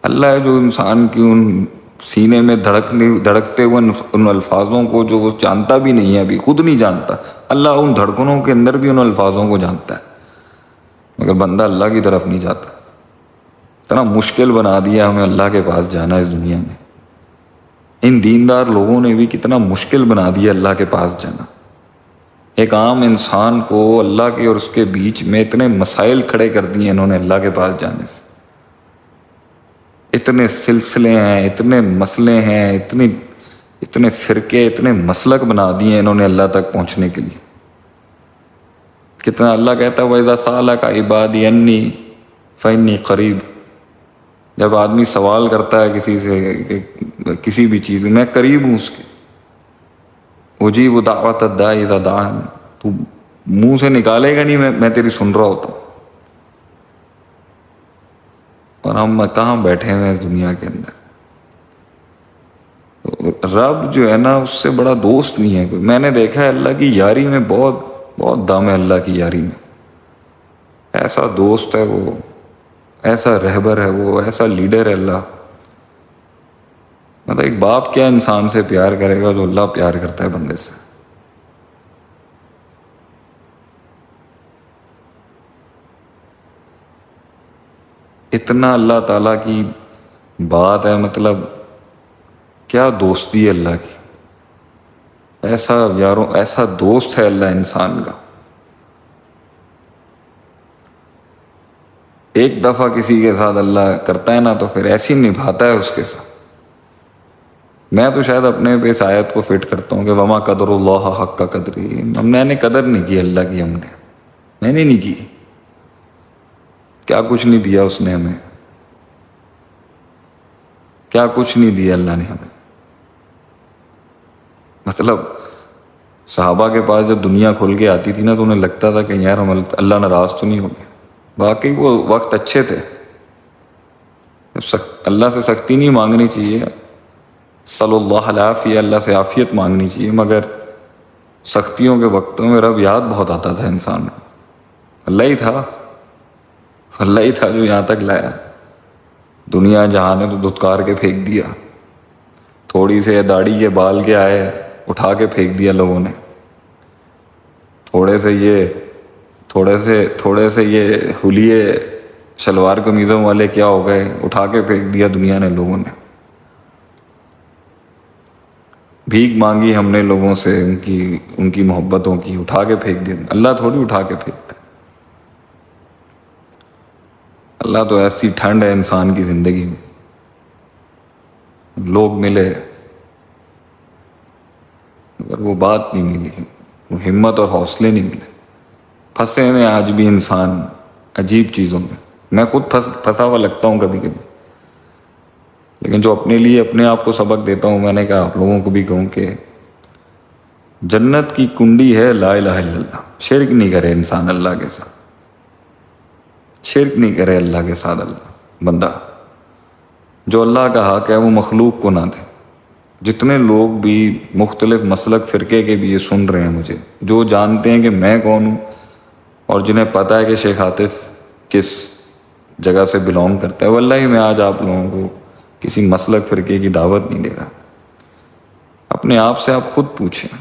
اللہ ہے جو انسان کی ان سینے میں دھڑکتے ہوئے ان الفاظوں کو، جو وہ جانتا بھی نہیں ہے، ابھی خود نہیں جانتا، اللہ ان دھڑکنوں کے اندر بھی ان الفاظوں کو جانتا ہے، مگر بندہ اللہ کی طرف نہیں جاتا. اتنا مشکل بنا دیا ہمیں اللہ کے پاس جانا اس دنیا میں. ان دیندار لوگوں نے بھی کتنا مشکل بنا دیا اللہ کے پاس جانا. ایک عام انسان کو اللہ کے اور اس کے بیچ میں اتنے مسائل کھڑے کر دیے انہوں نے اللہ کے پاس جانے سے. اتنے سلسلے ہیں، اتنے مسئلے ہیں، اتنے فرقے، اتنے مسلک بنا دیے انہوں نے اللہ تک پہنچنے کے لیے. کتنا اللہ کہتا ہے وَإِذَا سَأَلَكَ عِبَادِي عَنِّي فَإِنِّي قَرِيبٌ. جب آدمی سوال کرتا ہے کسی سے کسی بھی چیز میں قریب ہوں اس کے. اجیب دعوت الداعی اذا دعان. تو منہ سے نکالے گا نہیں میں تیری سن رہا ہوتا ہوں. اور ہم کہاں بیٹھے ہوئے اس دنیا کے اندر. رب جو ہے نا اس سے بڑا دوست نہیں ہے کوئی. میں نے دیکھا ہے اللہ کی یاری میں بہت بہت دم ہے اللہ کی یاری میں. ایسا دوست ہے وہ، ایسا رہبر ہے وہ، ایسا لیڈر ہے اللہ. مطلب ایک باپ کیا انسان سے پیار کرے گا جو اللہ پیار کرتا ہے بندے سے. اتنا اللہ تعالیٰ کی بات ہے، مطلب کیا دوستی ہے اللہ کی. ایسا یاروں، ایسا دوست ہے اللہ انسان کا. ایک دفعہ کسی کے ساتھ اللہ کرتا ہے نا تو پھر ایسی نبھاتا ہے اس کے ساتھ. میں تو شاید اپنے پہ اس آیت کو فٹ کرتا ہوں کہ وما قدر اللہ حق قدری. میں نے قدر نہیں کی اللہ کی، میں نے نہیں کی. کیا کچھ نہیں دیا اس نے ہمیں، کیا کچھ نہیں دیا اللہ نے ہمیں. مطلب صحابہ کے پاس جب دنیا کھل کے آتی تھی نا تو انہیں لگتا تھا کہ یار ہم اللہ ناراض تو نہیں ہو گئے. واقعی وہ وقت اچھے تھے. اللہ سے سختی نہیں مانگنی چاہیے، صلی اللہ علیہ، اللہ سے عافیت مانگنی چاہیے، مگر سختیوں کے وقتوں میں رب یاد بہت آتا تھا انسان کو. اللہ ہی تھا جو یہاں تک لایا. دنیا جہاں نے تو دھتکار کے پھینک دیا. تھوڑی سے داڑھی کے بال کے آئے اٹھا کے پھینک دیا لوگوں نے. تھوڑے سے یہ حلیے شلوار قمیضوں والے کیا ہو گئے، اٹھا کے پھینک دیا دنیا نے لوگوں نے. بھیک مانگی ہم نے لوگوں سے ان کی محبتوں کی، اٹھا کے پھینک دیا. اللہ تھوڑی اٹھا کے پھینکتا ہے. اللہ تو ایسی ٹھنڈ ہے انسان کی زندگی میں. لوگ ملے، مگر وہ بات نہیں ملی، وہ ہمت اور حوصلے نہیں ملے. پھنسے ہیں آج بھی انسان عجیب چیزوں میں خود پھنسا ہوا لگتا ہوں کبھی کبھی. لیکن جو اپنے لیے اپنے آپ کو سبق دیتا ہوں، میں نے کہا آپ لوگوں کو بھی کہوں کہ جنت کی کنڈی ہے لا الہ الا اللہ. شرک نہیں کرے انسان اللہ کے ساتھ، شرک نہیں کرے اللہ کے ساتھ. اللہ بندہ جو اللہ کا حق ہے وہ مخلوق کو نہ دے. جتنے لوگ بھی مختلف مسلک فرقے کے بھی یہ سن رہے ہیں، مجھے جو جانتے ہیں کہ میں کون ہوں اور جنہیں پتہ ہے کہ شیخ عاطف کس جگہ سے بلونگ کرتا ہے، واللہ میں آج آپ لوگوں کو کسی مسلک فرقے کی دعوت نہیں دے رہا. اپنے آپ سے آپ خود پوچھیں،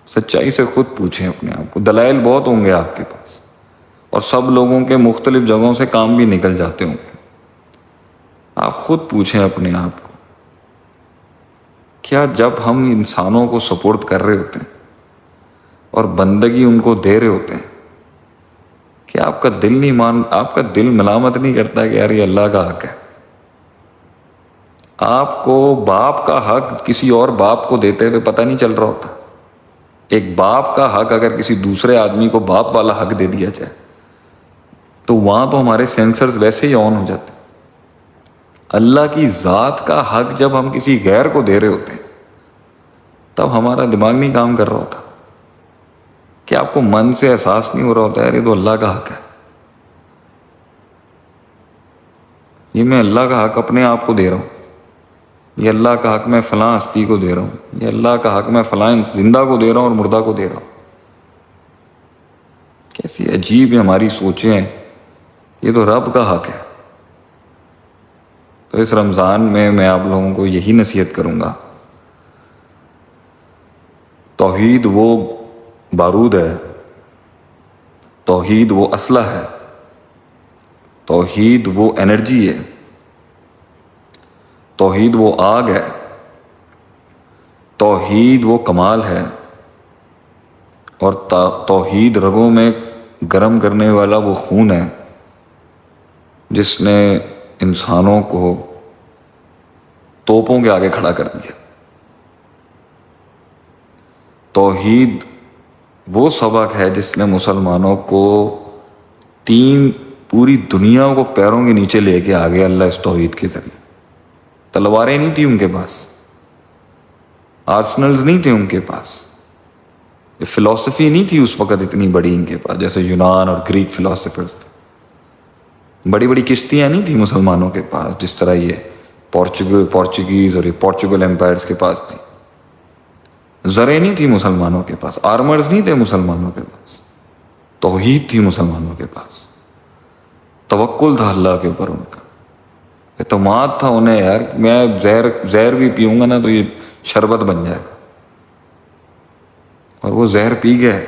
سچائی سے خود پوچھیں اپنے آپ کو. دلائل بہت ہوں گے آپ کے پاس اور سب لوگوں کے مختلف جگہوں سے کام بھی نکل جاتے ہوں گے. آپ خود پوچھیں اپنے آپ کو، کیا جب ہم انسانوں کو سپورٹ کر رہے ہوتے ہیں اور بندگی ان کو دے رہے ہوتے ہیں، کہ آپ کا دل آپ کا دل ملامت نہیں کرتا کہ یار یہ اللہ کا حق ہے؟ آپ کو باپ کا حق کسی اور باپ کو دیتے ہوئے پتہ نہیں چل رہا ہوتا. ایک باپ کا حق اگر کسی دوسرے آدمی کو باپ والا حق دے دیا جائے تو وہاں تو ہمارے سینسرز ویسے ہی آن ہو جاتے. اللہ کی ذات کا حق جب ہم کسی غیر کو دے رہے ہوتے ہیں تب ہمارا دماغ نہیں کام کر رہا ہوتا. کہ آپ کو من سے احساس نہیں ہو رہا ہوتا ہے یہ تو اللہ کا حق ہے، یہ میں اللہ کا حق اپنے آپ کو دے رہا ہوں، یہ اللہ کا حق میں فلاں ہستی کو دے رہا ہوں، یہ اللہ کا حق میں فلاں زندہ کو دے رہا ہوں اور مردہ کو دے رہا ہوں. کیسی عجیب ہے ہماری سوچیں ہیں. یہ تو رب کا حق ہے. تو اس رمضان میں آپ لوگوں کو یہی نصیحت کروں گا، توحید وہ بارود ہے، توحید وہ اسلحہ ہے، توحید وہ انرجی ہے، توحید وہ آگ ہے، توحید وہ کمال ہے، اور توحید رگوں میں گرم کرنے والا وہ خون ہے جس نے انسانوں کو توپوں کے آگے کھڑا کر دیا. توحید وہ سبق ہے جس نے مسلمانوں کو پوری دنیا کو پیروں کے نیچے لے کے آگے اللہ اس توحید کے ذریعے. تلواریں نہیں تھیں ان کے پاس، آرسنلز نہیں تھے ان کے پاس، فلسفی نہیں تھی اس وقت اتنی بڑی ان کے پاس جیسے یونان اور گریک فلاسفرز تھے. بڑی بڑی کشتیاں نہیں تھیں مسلمانوں کے پاس جس طرح یہ پورچوگیز اور یہ پورچوگل امپائرز کے پاس تھی. زریں نہیں تھی مسلمانوں کے پاس، آرمرز نہیں تھے مسلمانوں کے پاس. توحید تھی مسلمانوں کے پاس، توکل تھا اللہ کے اوپر، ان کا اعتماد تھا انہیں، یار میں زہر بھی پیوں گا نا تو یہ شربت بن جائے گا. اور وہ زہر پی گئے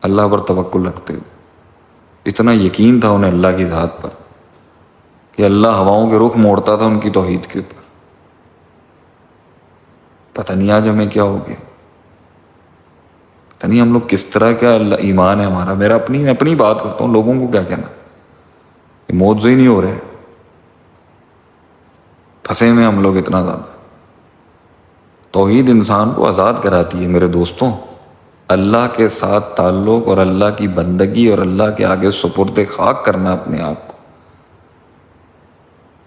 اللہ پر توکل رکھتے ہوئے. اتنا یقین تھا انہیں اللہ کی ذات پر کہ اللہ ہواؤں کے رخ موڑتا تھا ان کی توحید کے اوپر. پتہ نہیں آج ہمیں کیا ہو گیا، پتہ نہیں ہم لوگ کس طرح کا ایمان ہے ہمارا. میں اپنی بات کرتا ہوں، لوگوں کو کیا کہنا. یہ موجزے ہی نہیں ہو رہے، پھنسے میں ہم لوگ اتنا زیادہ. توحید انسان کو آزاد کراتی ہے میرے دوستوں. اللہ کے ساتھ تعلق اور اللہ کی بندگی اور اللہ کے آگے سپرد خاک کرنا اپنے آپ کو،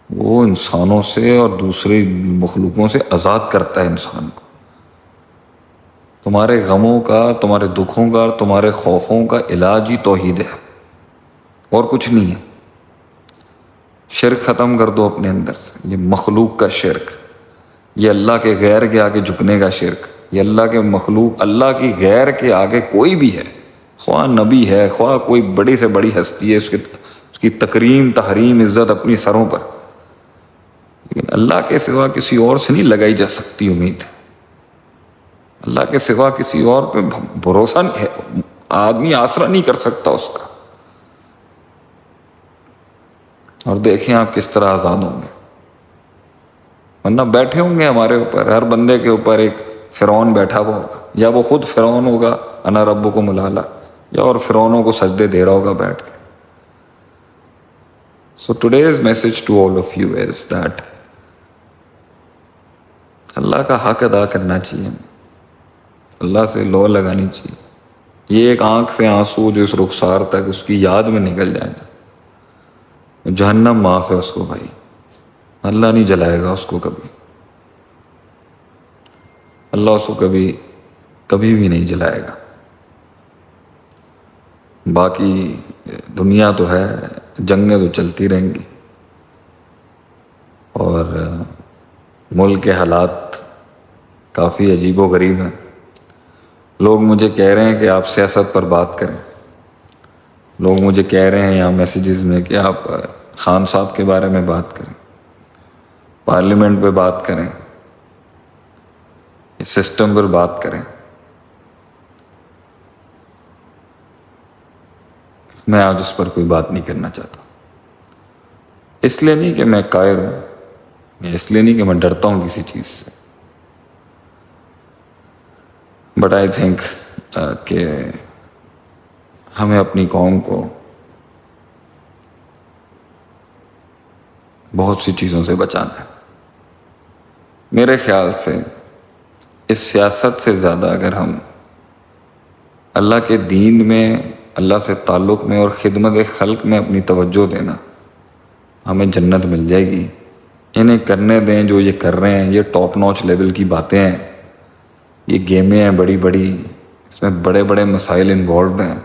وہ انسانوں سے اور دوسرے مخلوقوں سے آزاد کرتا ہے انسان کو. تمہارے غموں کا، تمہارے دکھوں کا، تمہارے خوفوں کا علاج ہی توحید ہے اور کچھ نہیں ہے. شرک ختم کر دو اپنے اندر سے، یہ مخلوق کا شرک، یہ اللہ کے غیر کے آگے جھکنے کا شرک. یہ اللہ کے مخلوق، اللہ کی غیر کے آگے کوئی بھی ہے، خواہ نبی ہے، خواہ کوئی بڑی سے بڑی ہستی ہے، اس کی تکریم تحریم عزت اپنی سروں پر، لیکن اللہ کے سوا کسی اور سے نہیں لگائی جا سکتی امید. اللہ کے سوا کسی اور پہ بھروسہ نہیں ہے، آدمی آسرا نہیں کر سکتا اس کا. اور دیکھیں آپ کس طرح آزاد ہوں گے، ورنہ بیٹھے ہوں گے ہمارے اوپر، ہر بندے کے اوپر ایک فرعون بیٹھا ہوا ہوگا، یا وہ خود فرعون ہوگا انا ربکم الاعلی، یا اور فرعونوں کو سجدے دے رہا ہوگا بیٹھ کے. So today's message to all of you is that اللہ کا حق ادا کرنا چاہیے. اللہ سے لو لگانی چاہیے. یہ ایک آنکھ سے آنسو جو اس رخسار تک اس کی یاد میں نکل جائے نا، جہنم معاف ہے اس کو بھائی، اللہ نہیں جلائے گا اس کو کبھی، اللہ اس کو کبھی کبھی بھی نہیں جلائے گا. باقی دنیا تو ہے، جنگیں تو چلتی رہیں گی، اور ملک کے حالات کافی عجیب و غریب ہیں. لوگ مجھے کہہ رہے ہیں کہ آپ سیاست پر بات کریں، لوگ مجھے کہہ رہے ہیں یہاں میسیجز میں کہ آپ خان صاحب کے بارے میں بات کریں، پارلیمنٹ پہ بات کریں، سسٹم پر بات کریں. میں آج اس پر کوئی بات نہیں کرنا چاہتا، اس لیے نہیں کہ میں قائر ہوں، اس لیے نہیں کہ میں ڈرتا ہوں کسی چیز سے، بٹ آئی تھنک کہ ہمیں اپنی قوم کو بہت سی چیزوں سے بچانا ہے. میرے خیال سے اس سیاست سے زیادہ اگر ہم اللہ کے دین میں، اللہ سے تعلق میں اور خدمت خلق میں اپنی توجہ دینا، ہمیں جنت مل جائے گی. انہیں کرنے دیں جو یہ کر رہے ہیں، یہ ٹاپ نوچ لیول کی باتیں ہیں، یہ گیمیں ہیں بڑی بڑی، اس میں بڑے بڑے مسائل انوالوڈ ہیں.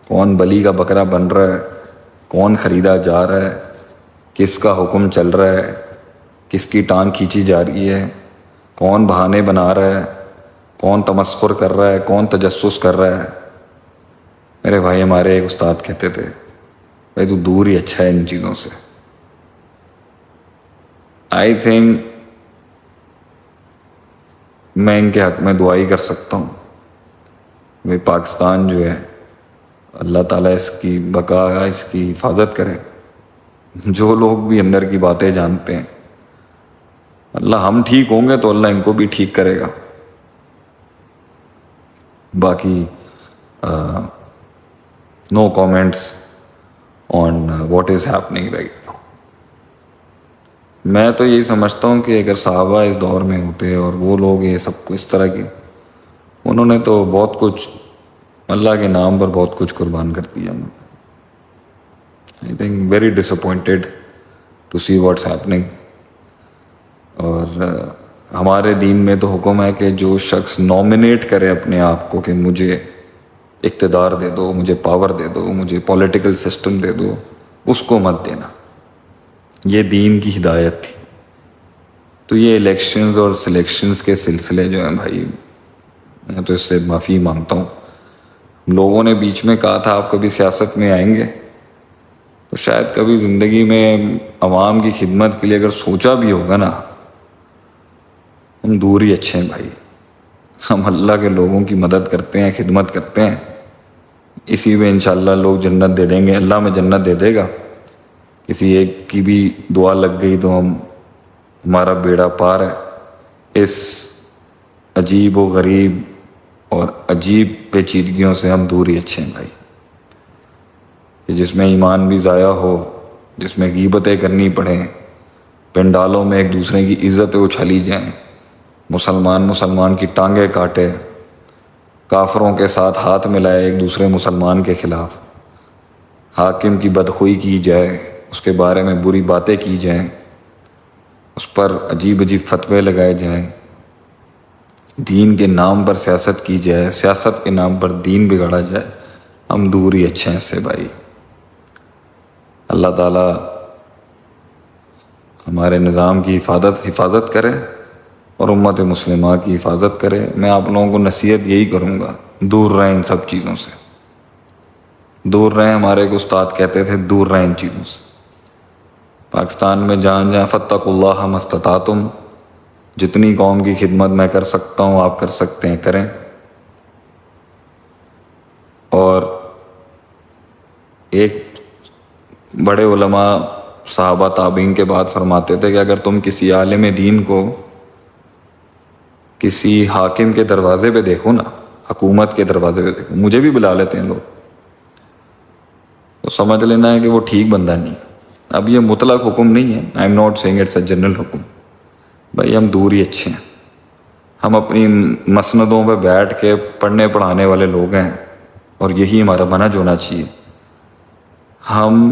کون بلی کا بکرا بن رہا ہے، کون خریدا جا رہا ہے، کس کا حکم چل رہا ہے، کس کی ٹانگ کھینچی جا رہی ہے، کون بہانے بنا رہا ہے، کون تمسخر کر رہا ہے، کون تجسس کر رہا ہے. میرے بھائی ہمارے ایک استاد کہتے تھے بھائی تو دور ہی اچھا ہے ان چیزوں سے. آئی تھنک میں ان کے حق میں دعائی کر سکتا ہوں، بھائی پاکستان جو ہے اللہ تعالیٰ اس کی بقا، اس کی حفاظت کرے. جو لوگ بھی اندر کی باتیں جانتے ہیں، اللہ ہم ٹھیک ہوں گے تو اللہ ان کو بھی ٹھیک کرے گا. باقی no comments on what is happening right now. میں تو یہی سمجھتا ہوں کہ اگر صحابہ اس دور میں ہوتے اور وہ لوگ یہ سب کو اس طرح کے، انہوں نے تو بہت کچھ اللہ کے نام پر بہت کچھ قربان کر دیا. I think very disappointed to see what's happening. اور ہمارے دین میں تو حکم ہے کہ جو شخص نامنیٹ کرے اپنے آپ کو کہ مجھے اقتدار دے دو، مجھے پاور دے دو، مجھے پولیٹیکل سسٹم دے دو، اس کو مت دینا. یہ دین کی ہدایت تھی. تو یہ الیکشنز اور سلیکشنز کے سلسلے جو ہیں بھائی، میں تو اس سے معافی مانگتا ہوں. لوگوں نے بیچ میں کہا تھا آپ کبھی سیاست میں آئیں گے، تو شاید کبھی زندگی میں عوام کی خدمت کے لیے اگر سوچا بھی ہوگا نا، ہم دور ہی اچھے ہیں بھائی. ہم اللہ کے لوگوں کی مدد کرتے ہیں، خدمت کرتے ہیں، اسی میں انشاءاللہ لوگ جنت دے دیں گے، اللہ میں جنت دے دے گا. کسی ایک کی بھی دعا لگ گئی تو ہمارا بیڑا پار ہے. اس عجیب و غریب اور عجیب پیچیدگیوں سے ہم دور ہی اچھے ہیں بھائی، کہ جس میں ایمان بھی ضائع ہو، جس میں غیبتیں کرنی پڑیں، پنڈالوں میں ایک دوسرے کی عزتیں اچھالی جائیں، مسلمان کی ٹانگیں کاٹے، کافروں کے ساتھ ہاتھ ملائے ایک دوسرے مسلمان کے خلاف، حاکم کی بدخوئی کی جائے، اس کے بارے میں بری باتیں کی جائیں، اس پر عجیب عجیب فتوے لگائے جائیں، دین کے نام پر سیاست کی جائے، سیاست کے نام پر دین بگاڑا جائے. ہم دور ہی اچھے ہیں اس سے بھائی. اللہ تعالیٰ ہمارے نظام کی حفاظت کرے اور امت مسلمہ کی حفاظت کرے. میں آپ لوگوں کو نصیحت یہی کروں گا، دور رہیں ان سب چیزوں سے، دور رہیں. ہمارے ایک استاد کہتے تھے دور رہیں ان چیزوں سے. پاکستان میں جہاں جہاں فاتقوا اللہ ما استطعتم، جتنی قوم کی خدمت میں کر سکتا ہوں آپ کر سکتے ہیں کریں. اور ایک بڑے علماء صحابہ تابعین کے بعد فرماتے تھے کہ اگر تم کسی عالم دین کو کسی حاکم کے دروازے پہ دیکھو نا، حکومت کے دروازے پہ دیکھو، مجھے بھی بلا لیتے ہیں لوگ، تو سمجھ لینا ہے کہ وہ ٹھیک بندہ نہیں. اب یہ مطلق حکم نہیں ہے، I am not seeing it's a general حکم. بھائی ہم دور ہی اچھے ہیں. ہم اپنی مسندوں پہ بیٹھ کے پڑھنے پڑھانے والے لوگ ہیں اور یہی ہمارا منہج ہونا چاہیے. ہم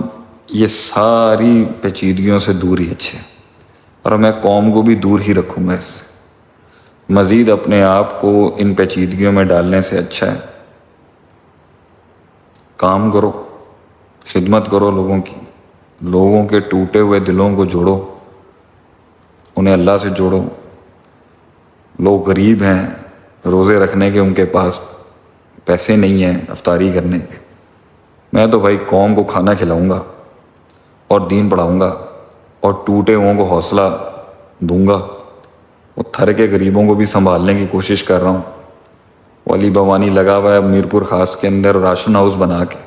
یہ ساری پیچیدگیوں سے دور ہی اچھے ہیں اور میں قوم کو بھی دور ہی رکھوں گا اس سے. مزید اپنے آپ کو ان پیچیدگیوں میں ڈالنے سے اچھا ہے کام کرو، خدمت کرو لوگوں کی، لوگوں کے ٹوٹے ہوئے دلوں کو جوڑو، انہیں اللہ سے جوڑو. لوگ غریب ہیں، روزے رکھنے کے ان کے پاس پیسے نہیں ہیں افطاری کرنے کے. میں تو بھائی قوم کو کھانا کھلاؤں گا اور دین پڑھاؤں گا اور ٹوٹے ہوئوں کو حوصلہ دوں گا. وہ تھر کے غریبوں کو بھی سنبھالنے کی کوشش کر رہا ہوں. ولی بوانی لگا ہوا ہے میرپور خاص کے اندر راشن ہاؤس بنا کے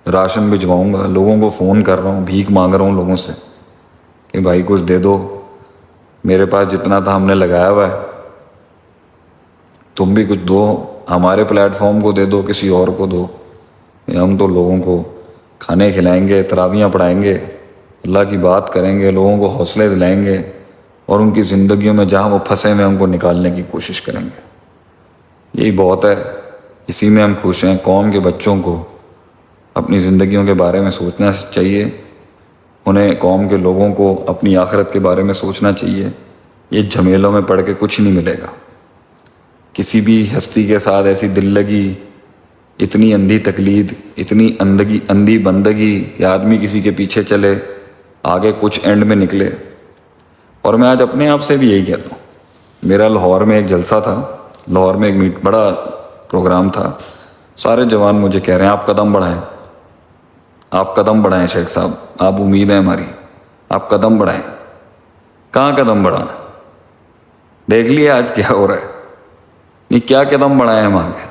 راشن بھجواؤں گا. لوگوں کو فون کر رہا ہوں، بھیک مانگ رہا ہوں لوگوں سے کہ بھائی کچھ دے دو، میرے پاس جتنا تھا ہم نے لگایا ہوا ہے، تم بھی کچھ دو، ہمارے پلیٹ فارم کو دے دو، کسی اور کو دو. ہم تو لوگوں کو کھانے کھلائیں گے، تراویحاں پڑھائیں گے، اللہ کی بات کریں گے، لوگوں کو حوصلے دلائیں گے اور ان کی زندگیوں میں جہاں وہ پھنسے میں ان کو نکالنے کی کوشش کریں گے. یہی بہت ہے، اسی میں ہم خوش ہیں. قوم کے بچوں کو اپنی زندگیوں کے بارے میں سوچنا چاہیے، انہیں قوم کے لوگوں کو اپنی آخرت کے بارے میں سوچنا چاہیے. یہ جھمیلوں میں پڑھ کے کچھ نہیں ملے گا. کسی بھی ہستی کے ساتھ ایسی دل لگی، اتنی اندھی تقلید، اتنی اندھی بندگی کہ آدمی کسی کے پیچھے چلے، آگے کچھ اینڈ میں نکلے. اور میں آج اپنے آپ سے بھی یہی کہتا ہوں. میرا لاہور میں ایک جلسہ تھا، لاہور میں ایک بڑا پروگرام تھا. سارے جوان مجھے کہہ رہے ہیں آپ قدم بڑھائیں، آپ قدم بڑھائیں شیخ صاحب، آپ امید ہے ہماری، آپ قدم بڑھائیں. کہاں قدم بڑھا؟ دیکھ لیے آج کیا ہو رہا ہے. نہیں کیا قدم بڑھائیں ہم آگے؟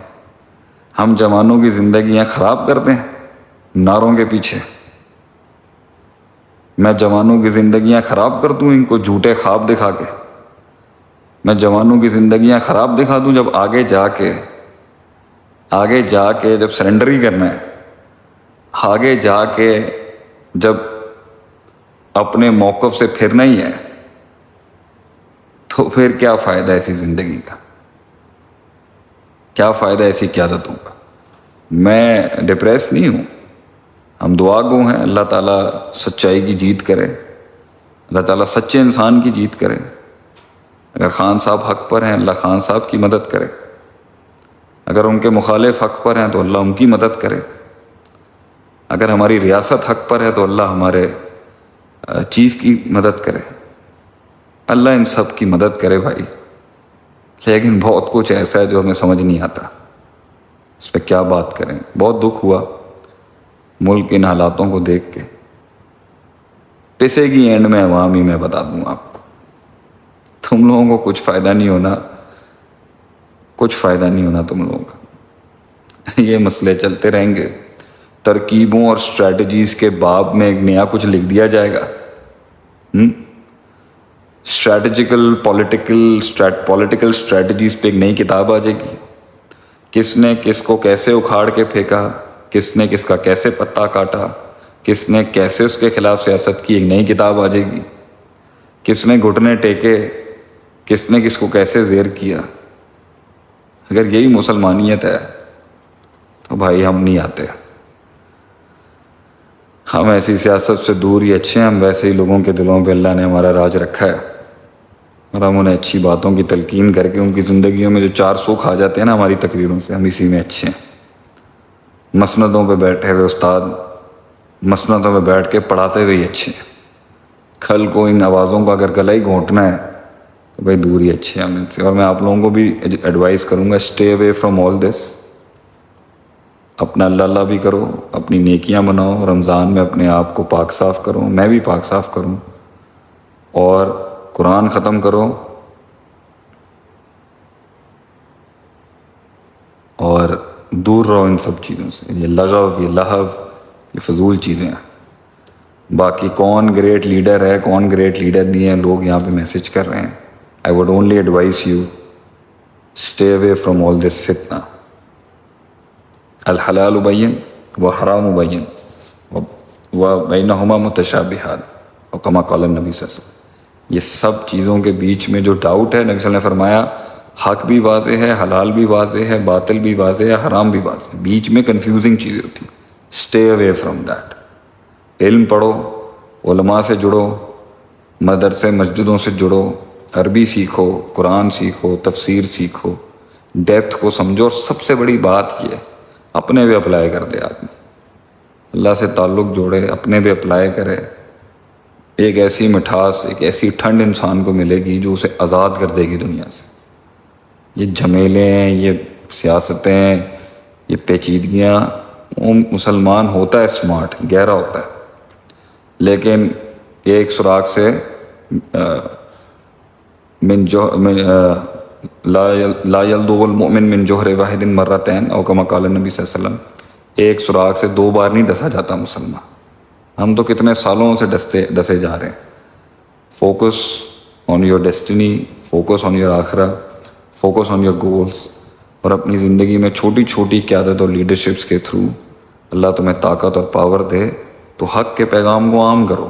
ہم جوانوں کی زندگیاں خراب کرتے ہیں نعروں کے پیچھے. میں جوانوں کی زندگیاں خراب کر دوں ان کو جھوٹے خواب دکھا کے؟ میں جوانوں کی زندگیاں خراب دکھا دوں جب آگے جا کے جب سرنڈر ہی کرنا ہے، آگے جا کے جب اپنے موقف سے پھرنا ہی ہے، تو پھر کیا فائدہ ایسی زندگی کا؟ کیا فائدہ ایسی قیادتوں کا؟ میں ڈپریس نہیں ہوں، ہم دعا گو ہیں. اللہ تعالیٰ سچائی کی جیت کرے، اللہ تعالیٰ سچے انسان کی جیت کرے. اگر خان صاحب حق پر ہیں اللہ خان صاحب کی مدد کرے، اگر ان کے مخالف حق پر ہیں تو اللہ ان کی مدد کرے، اگر ہماری ریاست حق پر ہے تو اللہ ہمارے چیف کی مدد کرے. اللہ ان سب کی مدد کرے بھائی. لیکن بہت کچھ ایسا ہے جو ہمیں سمجھ نہیں آتا، اس پہ کیا بات کریں. بہت دکھ ہوا ملک ان حالاتوں کو دیکھ کے. پسے گی اینڈ میں عوام ہی، میں بتا دوں آپ کو. تم لوگوں کو کچھ فائدہ نہیں ہونا، کچھ فائدہ نہیں ہونا تم لوگوں کا. یہ مسئلے چلتے رہیں گے. ترکیبوں اور اسٹریٹجیز کے باب میں ایک نیا کچھ لکھ دیا جائے گا. اسٹریٹجیکل پولیٹیکل اسٹریٹجیز پہ ایک نئی کتاب آ جائے گی. کس نے کس کو کیسے اکھاڑ کے پھینکا، کس نے کس کا کیسے پتا کاٹا، کس نے کیسے اس کے خلاف سیاست کی، ایک نئی کتاب آ جائے گی. کس نے گھٹنے ٹیکے، کس نے کس کو کیسے زیر کیا. اگر یہی مسلمانیت ہے تو بھائی ہم نہیں آتے. ہم ایسی سیاست سے دور ہی اچھے ہیں. ہم ویسے ہی لوگوں کے دلوں پہ اللہ نے ہمارا راج رکھا ہے اور ہم انہیں اچھی باتوں کی تلقین کر کے ان کی زندگیوں میں جو 4 سکھ آ جاتے ہیں نا ہماری تقریروں سے، ہم اسی میں اچھے ہیں. مسندوں پہ بیٹھے ہوئے استاد مسندوں پہ بیٹھ کے پڑھاتے ہوئے ہی اچھے ہیں. کل کو ان آوازوں کا اگر گلا ہی گھونٹنا ہے تو بھائی دور ہی اچھے ہیں ہم ان سے. اور میں آپ لوگوں کو بھی ایڈوائز کروں گا، اسٹے اوے فرام آل دس. اپنا اللہ بھی کرو، اپنی نیکیاں بناؤ، رمضان میں اپنے آپ کو پاک صاف کرو، میں بھی پاک صاف کروں، اور قرآن ختم کرو، اور دور رہو ان سب چیزوں سے. یہ لغو، یہ لہو، یہ فضول چیزیں ہیں. باقی کون گریٹ لیڈر ہے، کون گریٹ لیڈر نہیں ہے، لوگ یہاں پہ میسج کر رہے ہیں. I would only advise you stay away from all this فتنہ. الحلال بین وحرام بین وبینہما متشابہات، اور کما قال النبی صلی اللہ علیہ وسلم. یہ سب چیزوں کے بیچ میں جو ڈاؤٹ ہے، نبی صلی اللہ علیہ وسلم نے فرمایا حق بھی واضح ہے، حلال بھی واضح ہے، باطل بھی واضح ہے، حرام بھی واضح ہے، بیچ میں کنفیوزنگ چیزیں ہوتی ہیں. Stay away from that. علم پڑھو، علماء سے جڑو، مدرسے مسجدوں سے جڑو، عربی سیکھو، قرآن سیکھو، تفسیر سیکھو، ڈیپتھ کو سمجھو. اور سب سے بڑی بات یہ ہے اپنے بھی اپلائی کر دے آدمی، اللہ سے تعلق جوڑے، اپنے بھی اپلائی کرے. ایک ایسی مٹھاس، ایک ایسی ٹھنڈ انسان کو ملے گی جو اسے آزاد کر دے گی دنیا سے. یہ جھمیلے ہیں، یہ سیاستیں، یہ پیچیدگیاں. وہ مسلمان ہوتا ہے اسمارٹ، گہرا ہوتا ہے، لیکن ایک سراغ سے لا یلدغ المؤمن من جوہر واحد مرتین او کما قال النبی صلی اللہ علیہ وسلم. ایک سراغ سے 2 بار نہیں ڈسا جاتا مسلمان. ہم تو کتنے سالوں سے ڈسے جا رہے ہیں. Focus on your destiny, focus on your آخرہ، فوکس آن یور گولز. اور اپنی زندگی میں چھوٹی چھوٹی قیادت اور لیڈرشپس کے تھرو اللہ تمہیں طاقت اور پاور دے تو حق کے پیغام کو عام کرو،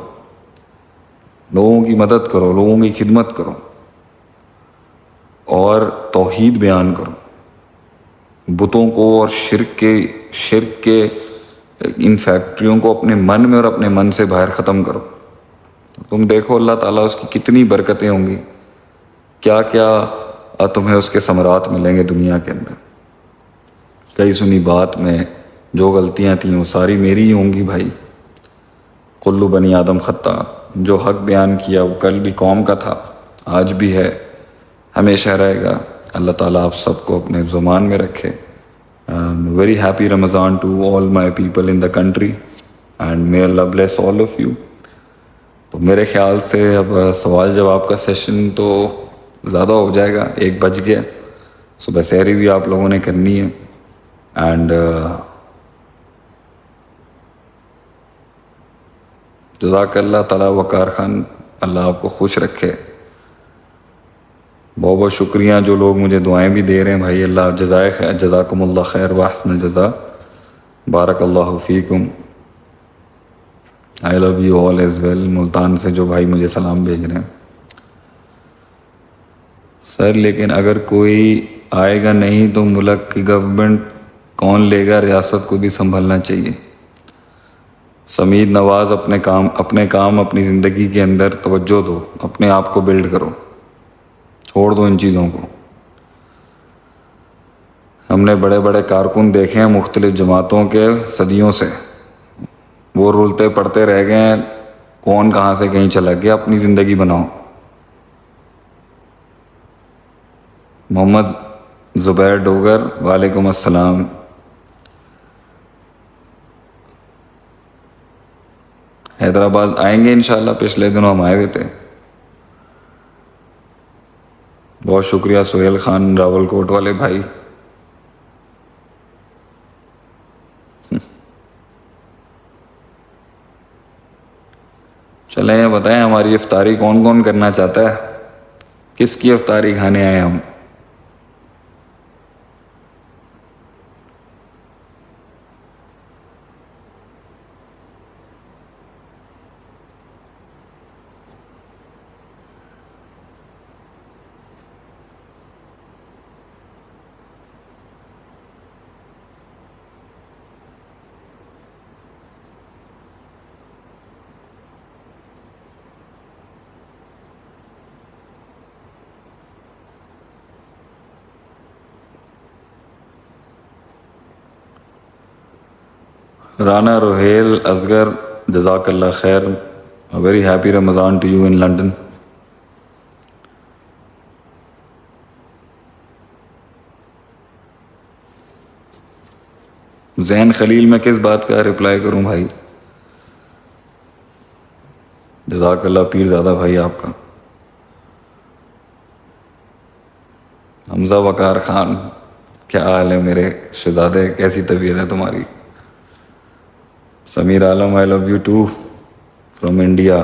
لوگوں کی مدد کرو، لوگوں کی خدمت کرو اور توحید بیان کرو. بتوں کو اور شرک کے ان فیکٹریوں کو اپنے من میں اور اپنے من سے باہر ختم کرو. تم دیکھو اللہ تعالیٰ اس کی کتنی برکتیں ہوں گی، کیا کیا تمہیں اس کے ثمرات ملیں گے دنیا کے اندر. کئی سنی بات میں جو غلطیاں تھیں وہ ساری میری ہی ہوں گی بھائی. کلو بنی آدم خطا. جو حق بیان کیا وہ کل بھی قوم کا تھا، آج بھی ہے، ہمیشہ رہے گا. اللہ تعالیٰ آپ سب کو اپنے زمان میں رکھے. Very happy Ramadan to all my people in the country and may Allah bless all of you. تو میرے خیال سے اب سوال جواب کا سیشن تو زیادہ ہو جائے گا، 1 بج گیا. صبح سحری بھی آپ لوگوں نے کرنی ہے. اینڈ جزاک اللہ تعالیٰ وقار خان، اللہ آپ کو خوش رکھے. بہت بہت شکریہ جو لوگ مجھے دعائیں بھی دے رہے ہیں بھائی. اللہ جزائے خیر، جزاکم اللہ خیر واحسن الجزا. بارک اللہ فیکم. I love you all as well. Multan سے جو بھائی مجھے سلام بھیج رہے ہیں. سر لیکن اگر کوئی آئے گا نہیں تو ملک کی گورنمنٹ کون لے گا؟ ریاست کو بھی سنبھلنا چاہیے. سمید نواز اپنے کام اپنی زندگی کے اندر توجہ دو، اپنے آپ کو بلڈ کرو، چھوڑ دو ان چیزوں کو. ہم نے بڑے بڑے کارکن دیکھے ہیں مختلف جماعتوں کے صدیوں سے، وہ رولتے پڑتے رہ گئے ہیں، کون کہاں سے کہیں چلا گیا. اپنی زندگی بناؤ. محمد زبیر ڈوگر، وعلیکم السلام. حیدرآباد آئیں گے انشاءاللہ، پچھلے دنوں ہم آئے ہوئے تھے. بہت شکریہ سہیل خان راول کوٹ والے بھائی. چلیں یہ بتائیں ہماری افطاری کون کون کرنا چاہتا ہے؟ کس کی افطاری کھانے آئے ہم؟ رانا روہیل اصغر، جزاک اللہ خیر. Very happy Ramadan to you in London. Zain Khalil میں کس بات کا رپلائی کروں بھائی؟ جزاک اللہ پیر زادہ بھائی آپ کا. حمزہ وقار خان، کیا حال ہے میرے شہزادے، کیسی طبیعت ہے تمہاری؟ Sameer Alam, I love you too from India.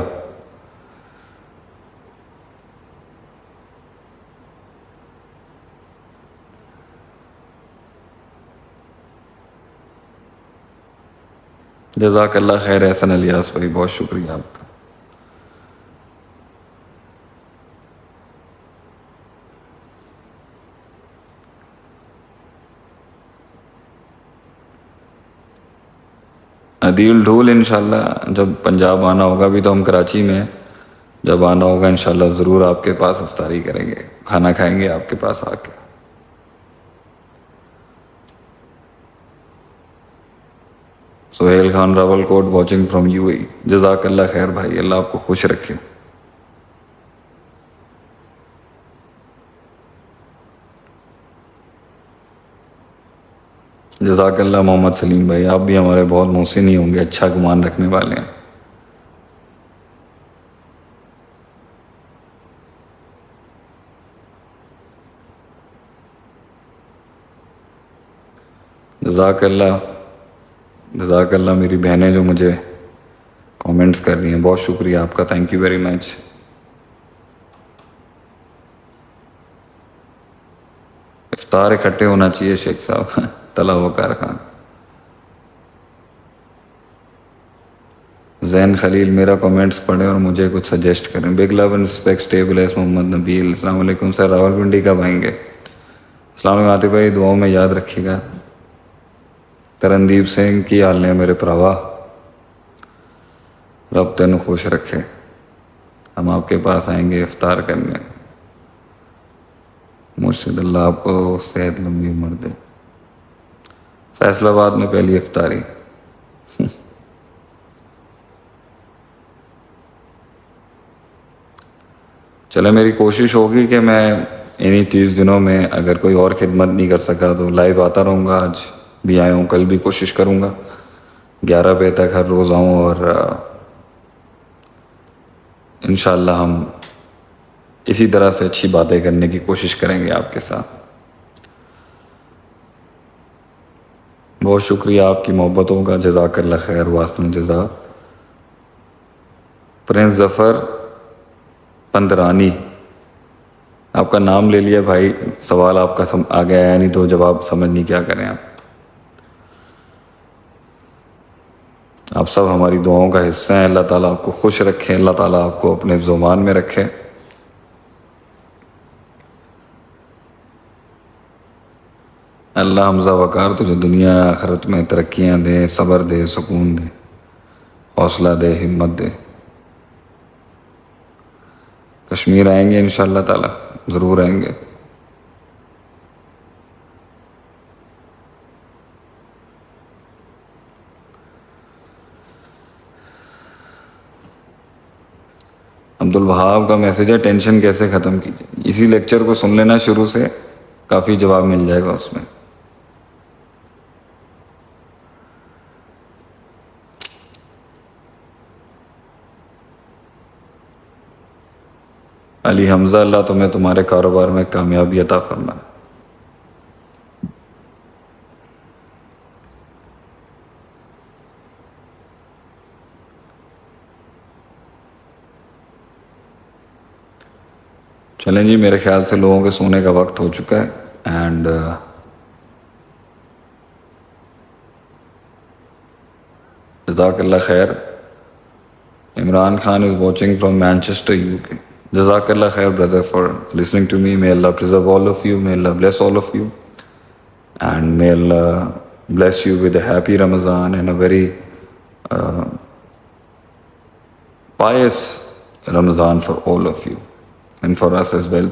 جزاک اللہ خیر احسن الیاس بھائی، بہت شکریہ آپ کا. ندیل ڈھول انشاءاللہ جب پنجاب آنا ہوگا، ابھی تو ہم کراچی میں ہیں، جب آنا ہوگا انشاءاللہ ضرور آپ کے پاس افطاری کریں گے، کھانا کھائیں گے آپ کے پاس آ کے. سہیل خان راول کوٹ واچنگ فرام یو اے، جزاک اللہ خیر بھائی، اللہ آپ کو خوش رکھے. جزاک اللہ محمد سلیم بھائی، آپ بھی ہمارے بہت محسن ہی ہوں گے، اچھا گمان رکھنے والے ہیں. جزاک اللہ، جزاک اللہ میری بہنیں جو مجھے کامنٹس کر رہی ہیں، بہت شکریہ آپ کا، تھینک یو ویری مچ. افطار اکٹھے ہونا چاہیے شیخ صاحب. طلع وقار خان. زین خلیل میرا کامنٹس پڑھیں اور مجھے کچھ سجیسٹ کریں. بگ لو اینڈ رسپیکٹ، اسٹیبل ایس محمد نبیل. السلام علیکم سر، راول پنڈی کب آئیں گے؟ السلام علیکم عاطف بھائی، دعاؤں میں یاد رکھیے گا. ترندیپ سنگھ کی حال نے میرے پراوا، رب تینوں خوش رکھے. ہم آپ کے پاس آئیں گے افطار کرنے. مرشد اللہ آپ کو صحت لمبی عمر دے. فیصل آباد میں پہلی افطاری. چلے میری کوشش ہوگی کہ میں انہی 30 دنوں میں اگر کوئی اور خدمت نہیں کر سکا تو لائیو آتا رہوں گا. آج بھی آیا ہوں، کل بھی کوشش کروں گا 11 بجے تک ہر روز آؤں، اور انشاءاللہ ہم اسی طرح سے اچھی باتیں کرنے کی کوشش کریں گے آپ کے ساتھ. بہت شکریہ آپ کی محبتوں کا، جزاک اللہ خیر، واسطن الجزا. پرنس ظفر پندرانی، آپ کا نام لے لیا بھائی، سوال آپ کا آگے آیا نہیں تو جواب سمجھ نہیں کیا کریں آپ. آپ سب ہماری دعاؤں کا حصہ ہیں. اللہ تعالیٰ آپ کو خوش رکھے، اللہ تعالیٰ آپ کو اپنے زمان میں رکھے. اللہ حمزہ وقار تجھے دنیا آخرت میں ترقیاں دے، صبر دے، سکون دے، حوصلہ دے، ہمت دے. کشمیر آئیں گے انشاءاللہ تعالیٰ، ضرور آئیں گے. عبد الوہاب کا میسیج ہے، ٹینشن کیسے ختم کیجیے. اسی لیکچر کو سن لینا شروع سے، کافی جواب مل جائے گا اس میں. علی حمزہ، اللہ تمہیں تمہارے کاروبار میں کامیابی عطا فرمائے. چلیں جی، میرے خیال سے لوگوں کے سونے کا وقت ہو چکا ہے. اینڈ جزاک اللہ خیر. Imran Khan is watching from Manchester UK. جزاک اللہ خیر brother for listening to me. May Allah preserve all of you. May Allah bless all of you. And may Allah bless you with a happy Ramadan and a very pious Ramadan for all of you and for us as well.